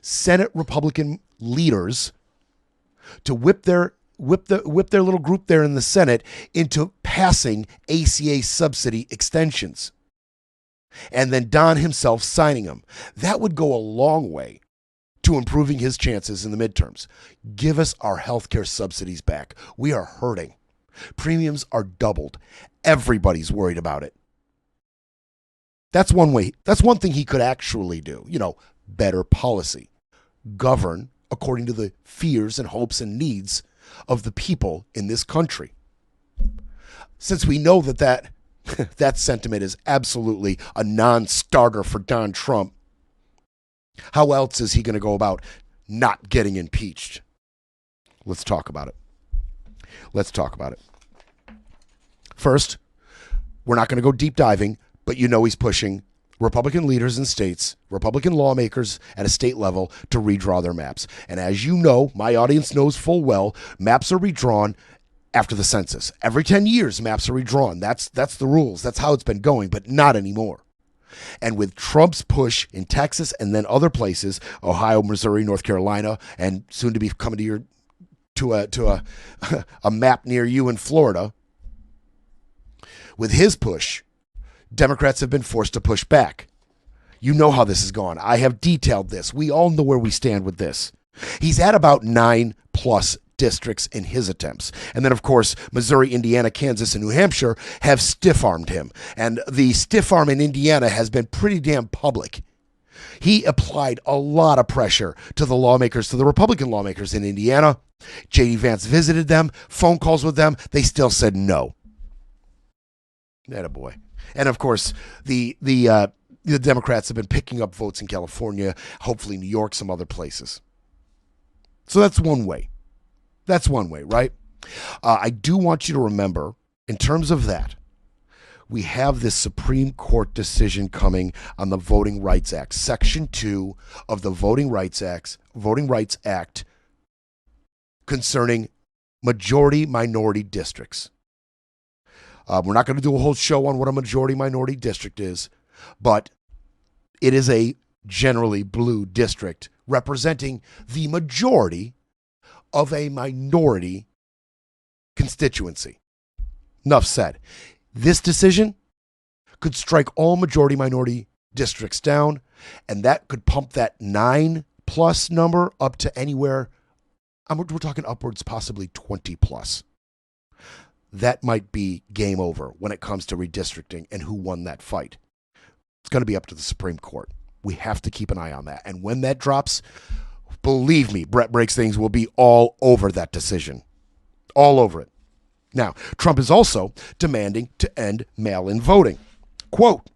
Senate Republican leaders to whip their little group there in the Senate into passing ACA subsidy extensions, and then Don himself signing them. That would go a long way to improving his chances in the midterms. Give us our healthcare subsidies back. We are hurting. Premiums are doubled. Everybody's worried about it. That's one way. That's one thing he could actually do. Better policy. Govern according to the fears and hopes and needs of the people in this country. Since we know that that sentiment is absolutely a non-starter for Don Trump, how else is he going to go about not getting impeached? Let's talk about it. First, we're not going to go deep diving, but he's pushing Republican leaders in states, Republican lawmakers at a state level to redraw their maps. And as you know, my audience knows full well, maps are redrawn after the census. Every 10 years, maps are redrawn. That's the rules. That's how it's been going, but not anymore. And with Trump's push in Texas and then other places, Ohio, Missouri, North Carolina, and soon to be coming to a map near you in Florida, with his push, Democrats have been forced to push back. You know how this has gone. I have detailed this. We all know where we stand with this. He's at about 9+ districts in his attempts. And then, of course, Missouri, Indiana, Kansas, and New Hampshire have stiff-armed him. And the stiff arm in Indiana has been pretty damn public. He applied a lot of pressure to the Republican lawmakers in Indiana. J.D. Vance visited them, phone calls with them. They still said no. Attaboy. And of course, the Democrats have been picking up votes in California, hopefully New York, some other places. So that's one way. Right? I do want you to remember, in terms of that, we have this Supreme Court decision coming on the Voting Rights Act, Section 2 of the Voting Rights Act concerning majority-minority districts. We're not going to do a whole show on what a majority-minority district is, but it is a generally blue district representing the majority of a minority constituency. Enough said. This decision could strike all majority-minority districts down, and that could pump that 9+ number up to anywhere, we're talking upwards, possibly 20+. That might be game over when it comes to redistricting and who won that fight. It's going to be up to the Supreme Court. We have to keep an eye on that. And when that drops, believe me, Brett Breaks Things will be all over that decision. All over it. Now, Trump is also demanding to end mail-in voting. Quote,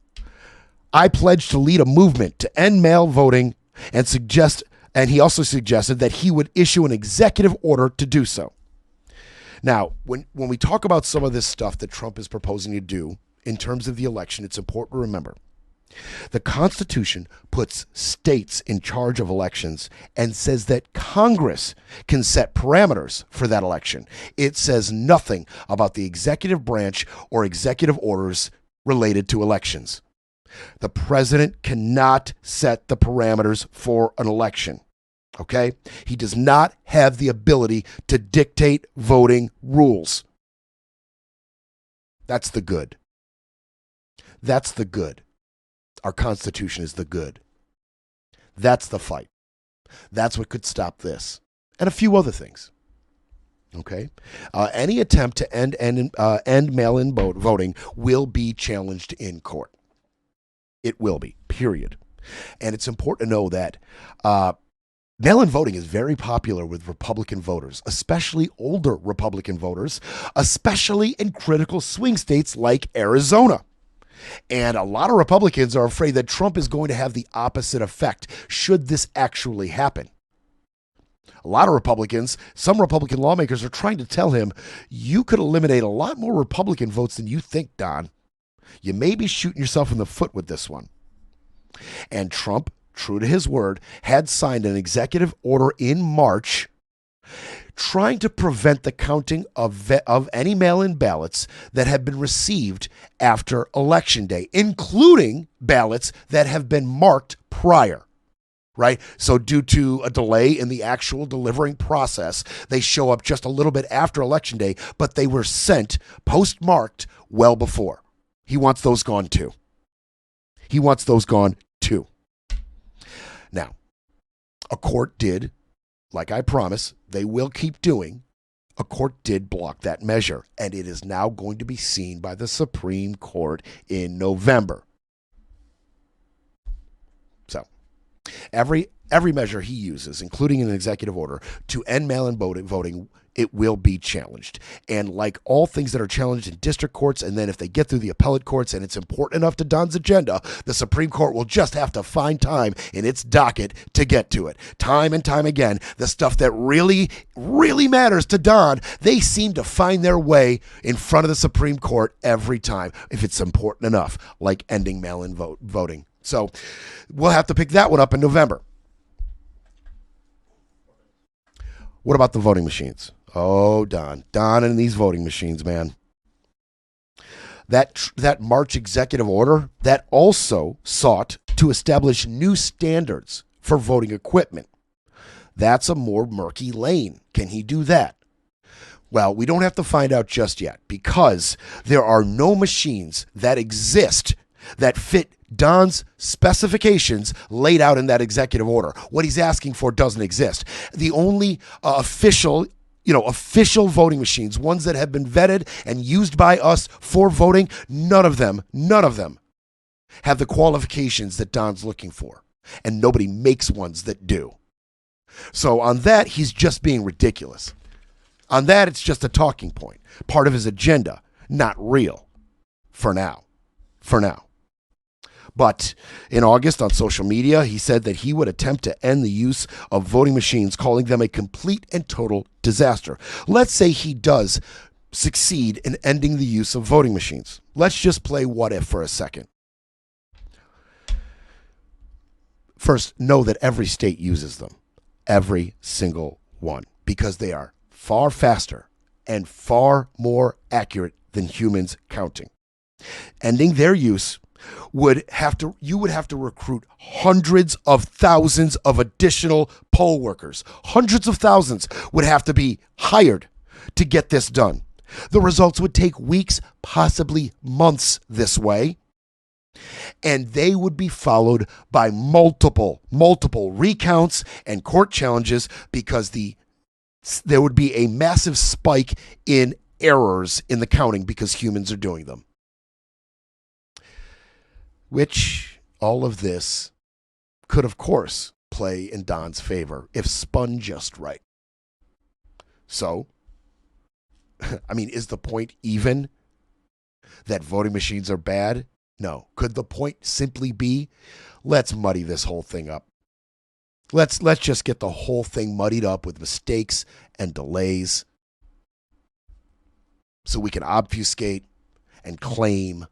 I pledge to lead a movement to end mail voting and he also suggested that he would issue an executive order to do so. Now, when we talk about some of this stuff that Trump is proposing to do in terms of the election, it's important to remember the Constitution puts states in charge of elections and says that Congress can set parameters for that election. It says nothing about the executive branch or executive orders related to elections. The president cannot set the parameters for an election. Okay? He does not have the ability to dictate voting rules. That's the good. That's the good. Our Constitution is the good. That's the fight. That's what could stop this. And a few other things. Okay? Any attempt to end mail-in voting will be challenged in court. It will be, period. And it's important to know that mail-in voting is very popular with Republican voters, especially older Republican voters, especially in critical swing states like Arizona. And a lot of Republicans are afraid that Trump is going to have the opposite effect should this actually happen. A lot of Republicans, some Republican lawmakers are trying to tell him, you could eliminate a lot more Republican votes than you think, Don. You may be shooting yourself in the foot with this one. And Trump, true to his word, had signed an executive order in March trying to prevent the counting of any mail-in ballots that have been received after Election Day, including ballots that have been marked prior, right? So due to a delay in the actual delivering process, they show up just a little bit after Election Day, but they were sent postmarked well before. He wants those gone too. Now, a court did, like I promised, they will keep doing, a court did block that measure, and it is now going to be seen by the Supreme Court in November. every measure he uses, including an executive order, to end mail-in voting, it will be challenged. And like all things that are challenged in district courts, and then if they get through the appellate courts and it's important enough to Don's agenda, the Supreme Court will just have to find time in its docket to get to it. Time and time again, the stuff that really, really matters to Don, they seem to find their way in front of the Supreme Court every time, if it's important enough, like ending mail-in voting. So we'll have to pick that one up in November. What about the voting machines? Oh, Don and these voting machines, man. That March executive order, that also sought to establish new standards for voting equipment. That's a more murky lane. Can he do that? Well, we don't have to find out just yet, because there are no machines that exist that fit Don's specifications laid out in that executive order. What he's asking for doesn't exist. The only official voting machines, ones that have been vetted and used by us for voting, none of them have the qualifications that Don's looking for. And nobody makes ones that do. So on that, he's just being ridiculous. On that, it's just a talking point, part of his agenda, not real. For now. But in August on social media, he said that he would attempt to end the use of voting machines, calling them a complete and total disaster. Let's say he does succeed in ending the use of voting machines. Let's just play what if for a second. First, know that every state uses them. Every single one. Because they are far faster and far more accurate than humans counting. Ending their use you would have to recruit hundreds of thousands of additional poll workers. Hundreds of thousands would have to be hired to get this done. The results would take weeks, possibly months this way. And they would be followed by multiple recounts and court challenges, because there would be a massive spike in errors in the counting because humans are doing them. Which all of this could, of course, play in Don's favor if spun just right. So, is the point even that voting machines are bad? No. Could the point simply be, let's muddy this whole thing up. Let's just get the whole thing muddied up with mistakes and delays so we can obfuscate and claim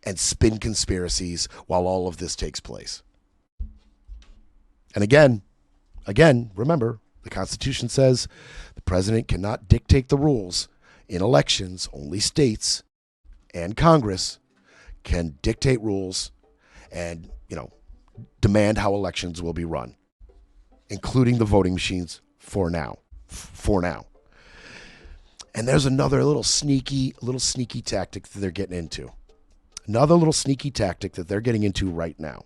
and spin conspiracies while all of this takes place. And again, remember, the Constitution says the president cannot dictate the rules in elections. Only states and Congress can dictate rules and, demand how elections will be run, including the voting machines for now. And there's another little sneaky tactic that they're getting into. Another little sneaky tactic that they're getting into right now.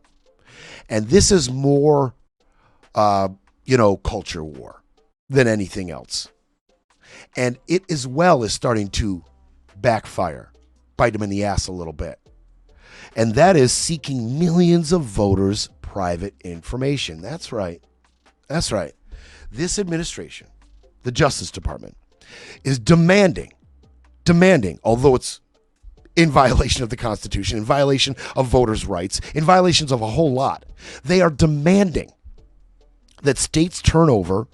And this is more, culture war than anything else. And it as well is starting to backfire, bite them in the ass a little bit. And that is seeking millions of voters' private information. That's right. This administration, the Justice Department, is demanding, although it's in violation of the Constitution, in violation of voters' rights, in violations of a whole lot. They are demanding that states turn over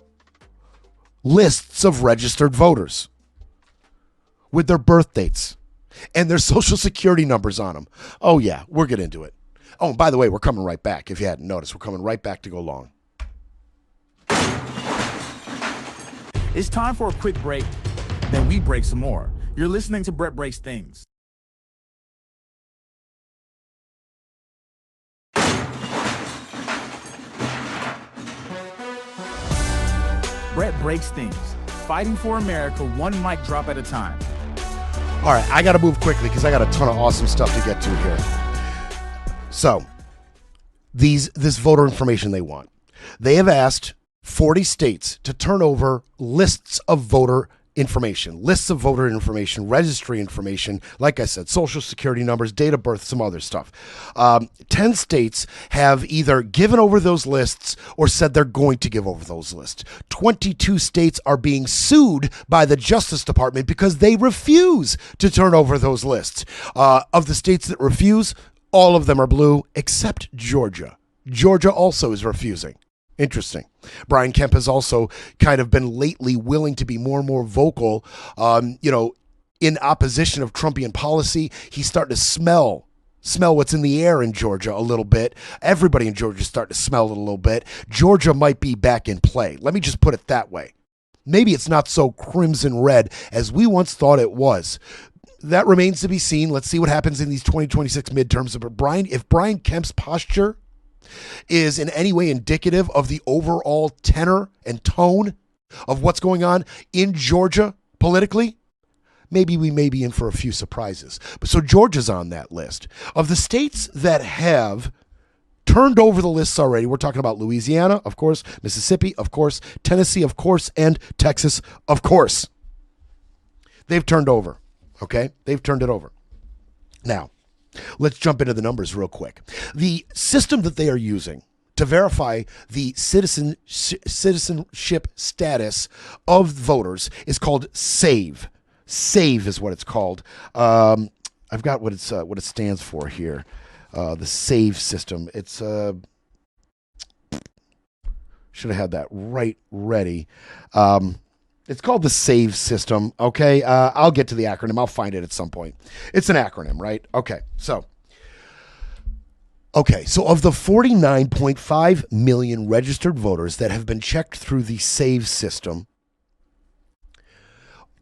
lists of registered voters with their birth dates and their social security numbers on them. Oh, yeah, we'll get into it. Oh, and by the way, we're coming right back. If you hadn't noticed, we're coming right back to go long. It's time for a quick break, then we break some more. You're listening to Brett Breaks Things. Brett Breaks Things, fighting for America one mic drop at a time. All right, I got to move quickly because I got a ton of awesome stuff to get to here. So, this voter information they want. They have asked 40 states to turn over lists of voter information, lists of voter information, registry information, like I said, social security numbers, date of birth, some other stuff. 10 states have either given over those lists or said they're going to give over those lists. 22 states are being sued by the Justice Department because they refuse to turn over those lists. Of the states that refuse, all of them are blue except Georgia. Georgia also is refusing. Interesting. Brian Kemp has also kind of been lately willing to be more and more vocal, in opposition of Trumpian policy. He's starting to smell what's in the air in Georgia a little bit. Everybody in Georgia is starting to smell it a little bit. Georgia might be back in play. Let me just put it that way. Maybe it's not so crimson red as we once thought it was. That remains to be seen. Let's see what happens in these 2026 midterms. But if Brian Kemp's posture is in any way indicative of the overall tenor and tone of what's going on in Georgia politically, maybe we may be in for a few surprises. But so Georgia's on that list. Of the states that have turned over the lists already, we're talking about Louisiana, of course, Mississippi, of course, Tennessee, of course, and Texas, of course. They've turned over, okay? They've turned it over. Now, let's jump into the numbers real quick. The system that they are using to verify the citizenship status of voters is called SAVE. SAVE is what it's called. I've got what it stands for here. The SAVE system. It's should have had that right ready. It's called the SAVE system, okay? I'll get to the acronym. I'll find it at some point. It's an acronym, right? Okay, so of the 49.5 million registered voters that have been checked through the SAVE system,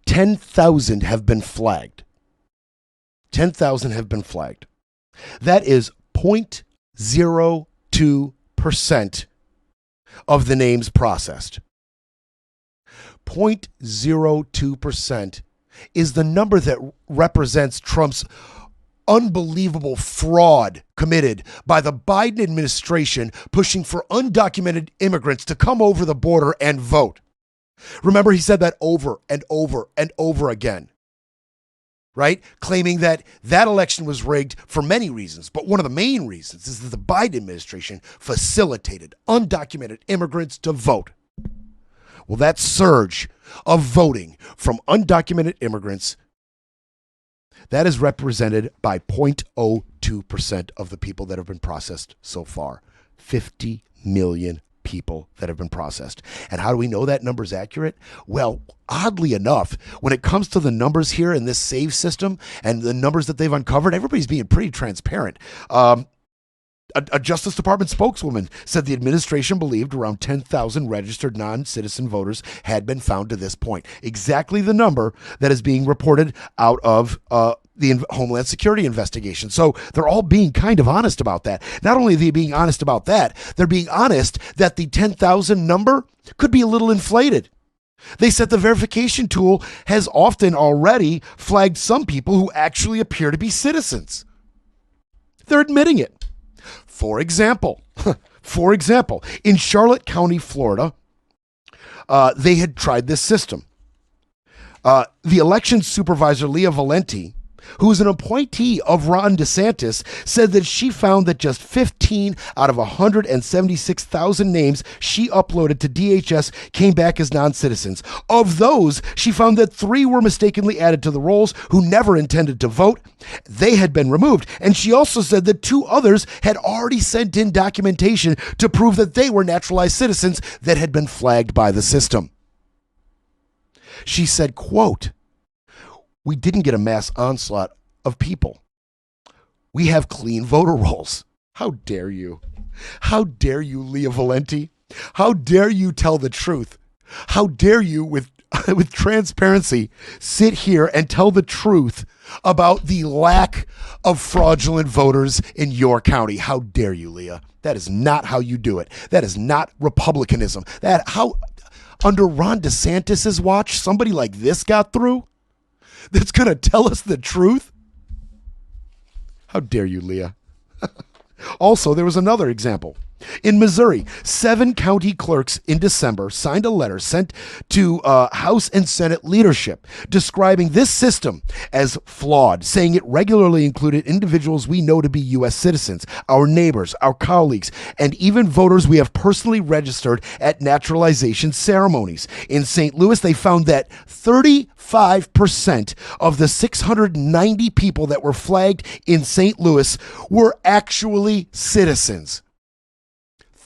10,000 have been flagged. 10,000 have been flagged. That is 0.02% of the names processed. 0.02% is the number that represents Trump's unbelievable fraud committed by the Biden administration pushing for undocumented immigrants to come over the border and vote. Remember, he said that over and over and over again, right? Claiming that election was rigged for many reasons, but one of the main reasons is that the Biden administration facilitated undocumented immigrants to vote. Well, that surge of voting from undocumented immigrants, that is represented by 0.02% of the people that have been processed so far. 50 million people that have been processed. And how do we know that number is accurate? Well, oddly enough, when it comes to the numbers here in this SAVE system and the numbers that they've uncovered, everybody's being pretty transparent. A Justice Department spokeswoman said the administration believed around 10,000 registered non-citizen voters had been found to this point. Exactly the number that is being reported out of the Homeland Security investigation. So they're all being kind of honest about that. Not only are they being honest about that, they're being honest that the 10,000 number could be a little inflated. They said the verification tool has often already flagged some people who actually appear to be citizens. They're admitting it. For example, in Charlotte County, Florida, they had tried this system. The election supervisor, Leah Valenti, who is an appointee of Ron DeSantis, said that she found that just 15 out of 176,000 names she uploaded to DHS came back as non-citizens. Of those, she found that 3 were mistakenly added to the rolls who never intended to vote. They had been removed. And she also said that 2 others had already sent in documentation to prove that they were naturalized citizens that had been flagged by the system. She said, quote, "We didn't get a mass onslaught of people. We have clean voter rolls." How dare you? How dare you, Leah Valenti? How dare you tell the truth? How dare you, with transparency, sit here and tell the truth about the lack of fraudulent voters in your county? How dare you, Leah? That is not how you do it. That is not Republicanism. Under Ron DeSantis's watch, somebody like this got through? That's going to tell us the truth? How dare you, Leah? Also, there was another example. In Missouri, 7 county clerks in December signed a letter sent to House and Senate leadership describing this system as flawed, saying it regularly included individuals we know to be U.S. citizens, our neighbors, our colleagues, and even voters we have personally registered at naturalization ceremonies. In St. Louis, they found that 35% of the 690 people that were flagged in St. Louis were actually citizens.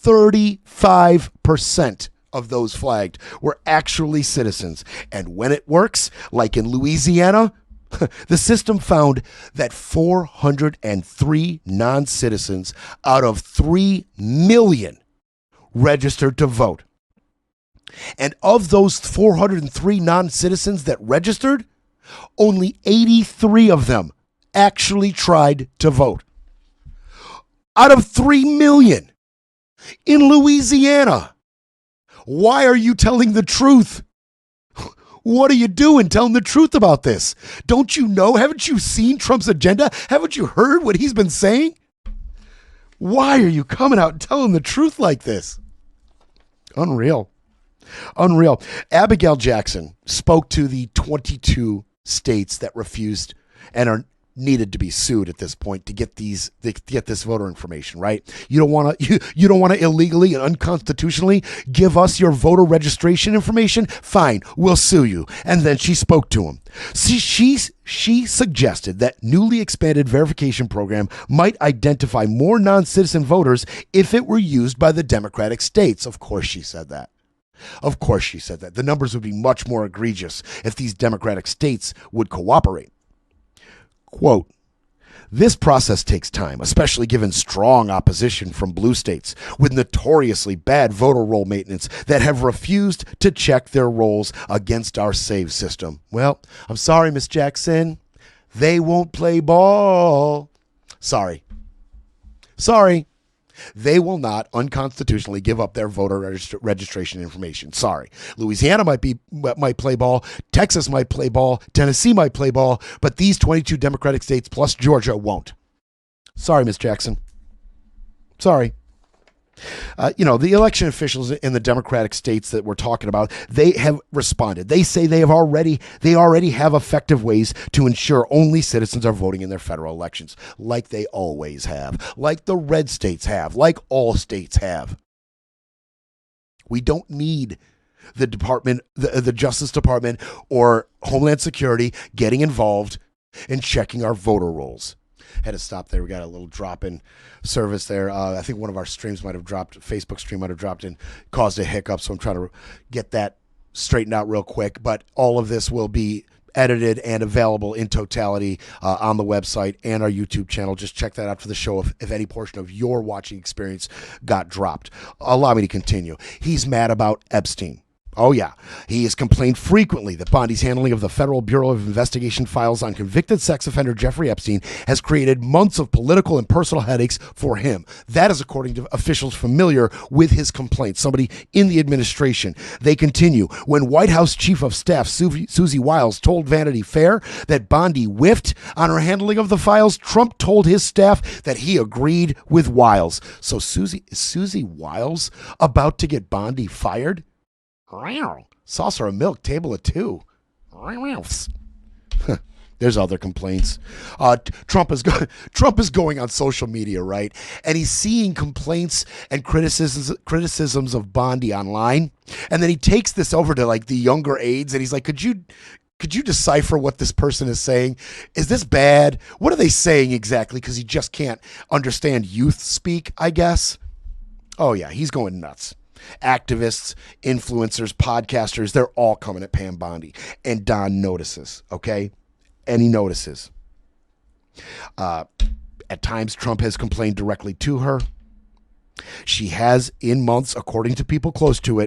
35% of those flagged were actually citizens. And when it works, like in Louisiana, the system found that 403 non-citizens out of 3 million registered to vote. And of those 403 non-citizens that registered, only 83 of them actually tried to vote. Out of 3 million. In Louisiana. Why are you telling the truth? What are you doing telling the truth about this? Don't you know? Haven't you seen Trump's agenda? Haven't you heard what he's been saying? Why are you coming out and telling the truth like this? Unreal. Unreal. Abigail Jackson spoke to the 22 states that refused and are needed to be sued at this point to get this voter information, right? You don't want to illegally and unconstitutionally give us your voter registration information? Fine, we'll sue you. And then she spoke to him. She suggested that newly expanded verification program might identify more non-citizen voters if it were used by the Democratic states. Of course she said that. Of course she said that. The numbers would be much more egregious if these Democratic states would cooperate. Quote, this process takes time, especially given strong opposition from blue states with notoriously bad voter roll maintenance that have refused to check their rolls against our SAVE system. Well, I'm sorry, Miss Jackson. They won't play ball. Sorry. They will not unconstitutionally give up their voter registration information. Sorry. Louisiana might play ball. Texas might play ball. Tennessee might play ball. But these 22 Democratic states plus Georgia won't. Sorry, Ms. Jackson. Sorry. The election officials in the Democratic states that we're talking about, they have responded. They say they already have effective ways to ensure only citizens are voting in their federal elections, like they always have, like the red states have, like all states have. We don't need the Justice Department or Homeland Security getting involved in checking our voter rolls. Had to stop there. We got a little drop in service there. I think one of our streams might have dropped. Facebook stream might have dropped and caused a hiccup. So I'm trying to get that straightened out real quick. But all of this will be edited and available in totality on the website and our YouTube channel. Just check that out for the show if any portion of your watching experience got dropped. Allow me to continue. He's mad about Epstein. Oh, yeah. He has complained frequently that Bondi's handling of the Federal Bureau of Investigation files on convicted sex offender Jeffrey Epstein has created months of political and personal headaches for him. That is according to officials familiar with his complaints, somebody in the administration. They continue. When White House Chief of Staff Susie Wiles told Vanity Fair that Bondi whiffed on her handling of the files, Trump told his staff that he agreed with Wiles. So is Susie Wiles about to get Bondi fired? Saucer of milk, table of 2. There's other complaints. Trump is going on social media, right? And he's seeing complaints and criticisms of Bondi online. And then he takes this over to like the younger aides and he's like, could you decipher what this person is saying? Is this bad? What are they saying exactly? Because he just can't understand youth speak, I guess. Oh yeah, he's going nuts. Activists, influencers, podcasters, they're all coming at Pam Bondi. And Don notices, okay? And he notices. At times, Trump has complained directly to her. She has, in months, according to people close to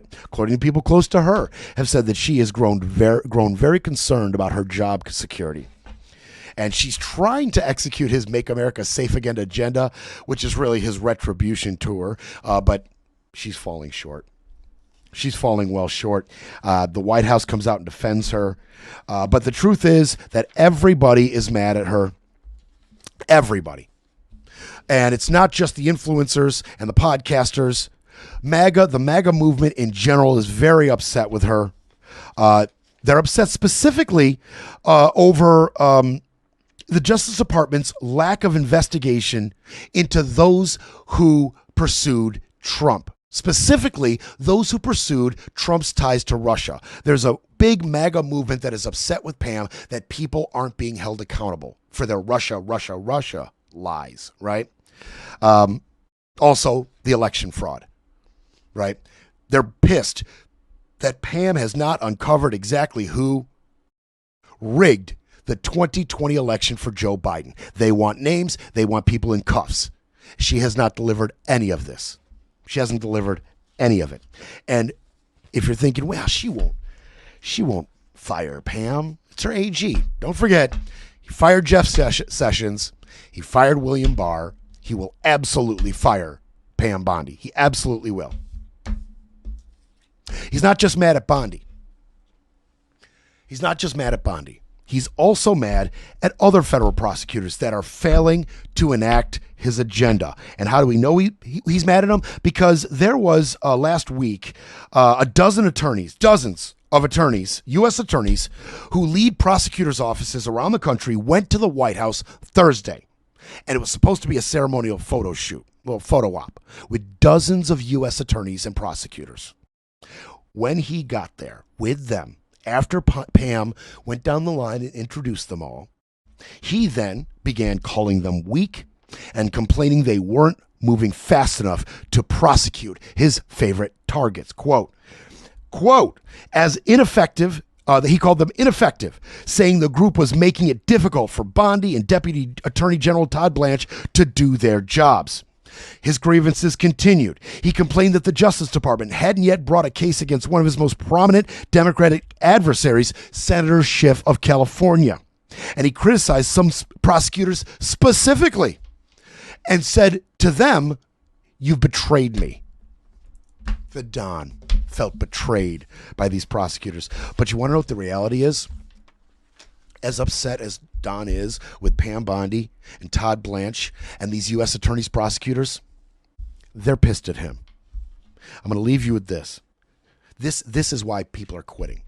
her, have said that she has grown very concerned about her job security. And she's trying to execute his Make America Safe Again agenda, which is really his retribution to her. But she's falling short. She's falling well short. The White House comes out and defends her. But the truth is that everybody is mad at her. Everybody. And it's not just the influencers and the podcasters. The MAGA movement in general is very upset with her. They're upset specifically over the Justice Department's lack of investigation into those who pursued Trump. Specifically, those who pursued Trump's ties to Russia. There's a big MAGA movement that is upset with Pam that people aren't being held accountable for their Russia lies, right? Also, the election fraud, right? They're pissed that Pam has not uncovered exactly who rigged the 2020 election for Joe Biden. They want names. They want people in cuffs. She has not delivered any of this. She hasn't delivered any of it. And if you're thinking, well, she won't fire Pam. It's her AG. Don't forget, he fired Jeff Sessions. He fired William Barr. He will absolutely fire Pam Bondi. He absolutely will. He's not just mad at Bondi. He's also mad at other federal prosecutors that are failing to enact his agenda. And how do we know he's mad at them? Because there was last week dozens of attorneys, U.S. attorneys, who lead prosecutors' offices around the country went to the White House Thursday. And it was supposed to be a ceremonial photo op with dozens of U.S. attorneys and prosecutors. When he got there with them, after Pam went down the line and introduced them all, he then began calling them weak and complaining they weren't moving fast enough to prosecute his favorite targets. Quote, as ineffective, he called them ineffective, saying the group was making it difficult for Bondi and Deputy Attorney General Todd Blanche to do their jobs. His grievances continued. He complained that the Justice Department hadn't yet brought a case against one of his most prominent Democratic adversaries, Senator Schiff of California. And he criticized some prosecutors specifically and said to them, "You've betrayed me." The Don felt betrayed by these prosecutors. But you want to know what the reality is? As upset as Don is with Pam Bondi and Todd Blanche and these U.S. attorneys, prosecutors, they're pissed at him. I'm going to leave you with this. This is why people are quitting.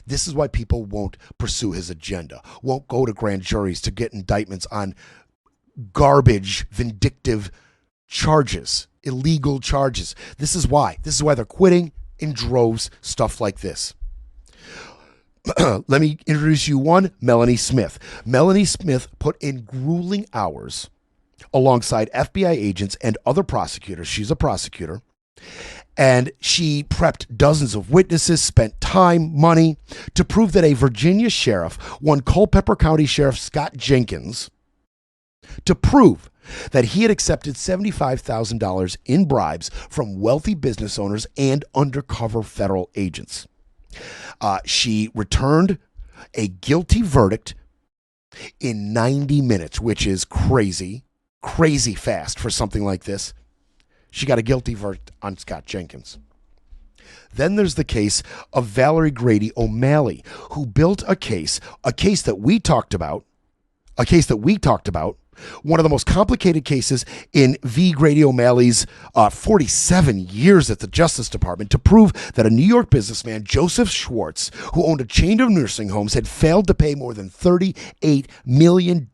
This is why people won't pursue his agenda, won't go to grand juries to get indictments on garbage, vindictive charges, illegal charges. This is why. This is why they're quitting in droves, stuff like this. Let me introduce you one, Melanie Smith. Melanie Smith put in grueling hours alongside FBI agents and other prosecutors. She's a prosecutor. And she prepped dozens of witnesses, spent time, money to prove that a Virginia sheriff, one Culpeper County Sheriff Scott Jenkins, to prove that he had accepted $75,000 in bribes from wealthy business owners and undercover federal agents. She returned a guilty verdict in 90 minutes, which is crazy fast for something like this. She got a guilty verdict on Scott Jenkins. Then there's the case of Valerie Grady O'Malley, who built a case that we talked about, one of the most complicated cases in V. Grady O'Malley's 47 years at the Justice Department, to prove that a New York businessman, Joseph Schwartz, who owned a chain of nursing homes, had failed to pay more than $38 million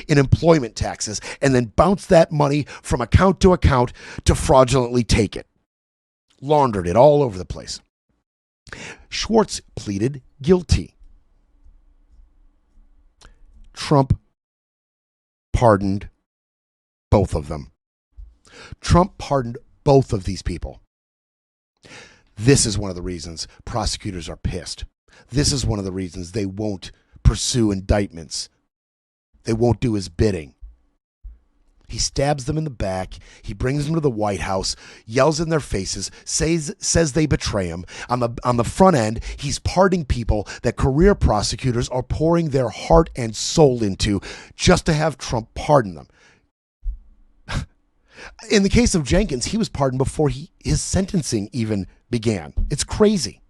in employment taxes and then bounced that money from account to account to fraudulently take it. Laundered it all over the place. Schwartz pleaded guilty. Trump pardoned both of them. Trump pardoned both of these people. This is one of the reasons prosecutors are pissed. This is one of the reasons they won't pursue indictments. They won't do his bidding. He stabs them in the back. He brings them to the White House, yells in their faces, says they betray him. On the front end, he's pardoning people that career prosecutors are pouring their heart and soul into just to have Trump pardon them. In the case of Jenkins, he was pardoned before his sentencing even began. It's crazy.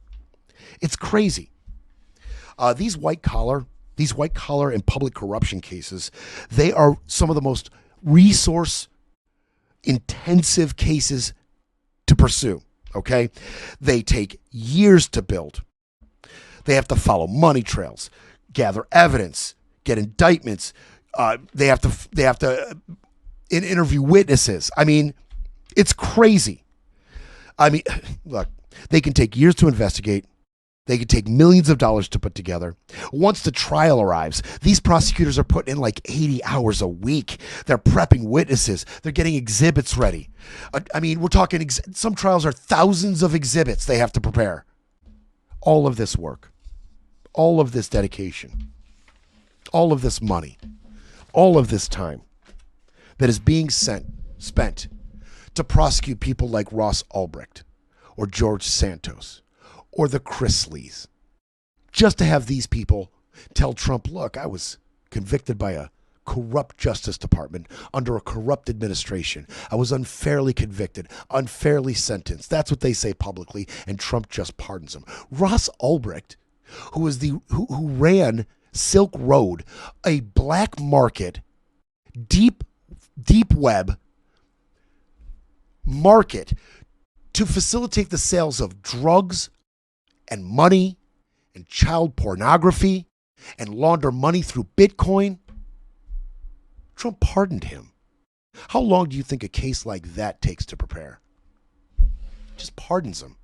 It's crazy. These white collar and public corruption cases, they are some of the most resource intensive cases to pursue, okay? They take years to build. They have to follow money trails, gather evidence, get indictments. They have to interview witnesses. I mean, it's crazy. I mean, look, they can take years to investigate. They can take millions of dollars to put together. Once the trial arrives, these prosecutors are putting in like 80 hours a week. They're prepping witnesses. They're getting exhibits ready. I mean, we're talking, some trials are thousands of exhibits they have to prepare. All of this work, all of this dedication, all of this money, all of this time that is being spent to prosecute people like Ross Ulbricht or George Santos or the Chrisleys, just to have these people tell Trump, look, I was convicted by a corrupt Justice Department under a corrupt administration. I was unfairly convicted, unfairly sentenced. That's what they say publicly, and Trump just pardons them. Ross Ulbricht, who ran Silk Road, a black market, deep web market to facilitate the sales of drugs and money and child pornography and launder money through Bitcoin. Trump pardoned him. How long do you think a case like that takes to prepare? Just pardons him.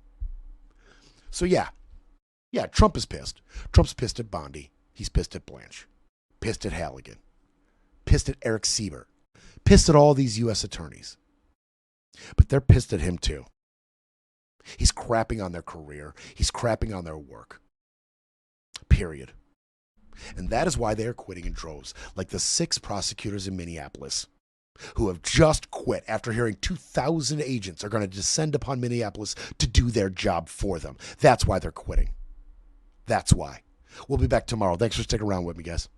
So yeah, Trump is pissed. Trump's pissed at Bondi. He's pissed at Blanche. Pissed at Halligan. Pissed at Eric Siebert. Pissed at all these U.S. attorneys. But they're pissed at him too. He's crapping on their career. He's crapping on their work. Period. And that is why they are quitting in droves, like the 6 prosecutors in Minneapolis who have just quit after hearing 2,000 agents are going to descend upon Minneapolis to do their job for them. That's why they're quitting. That's why. We'll be back tomorrow. Thanks for sticking around with me, guys.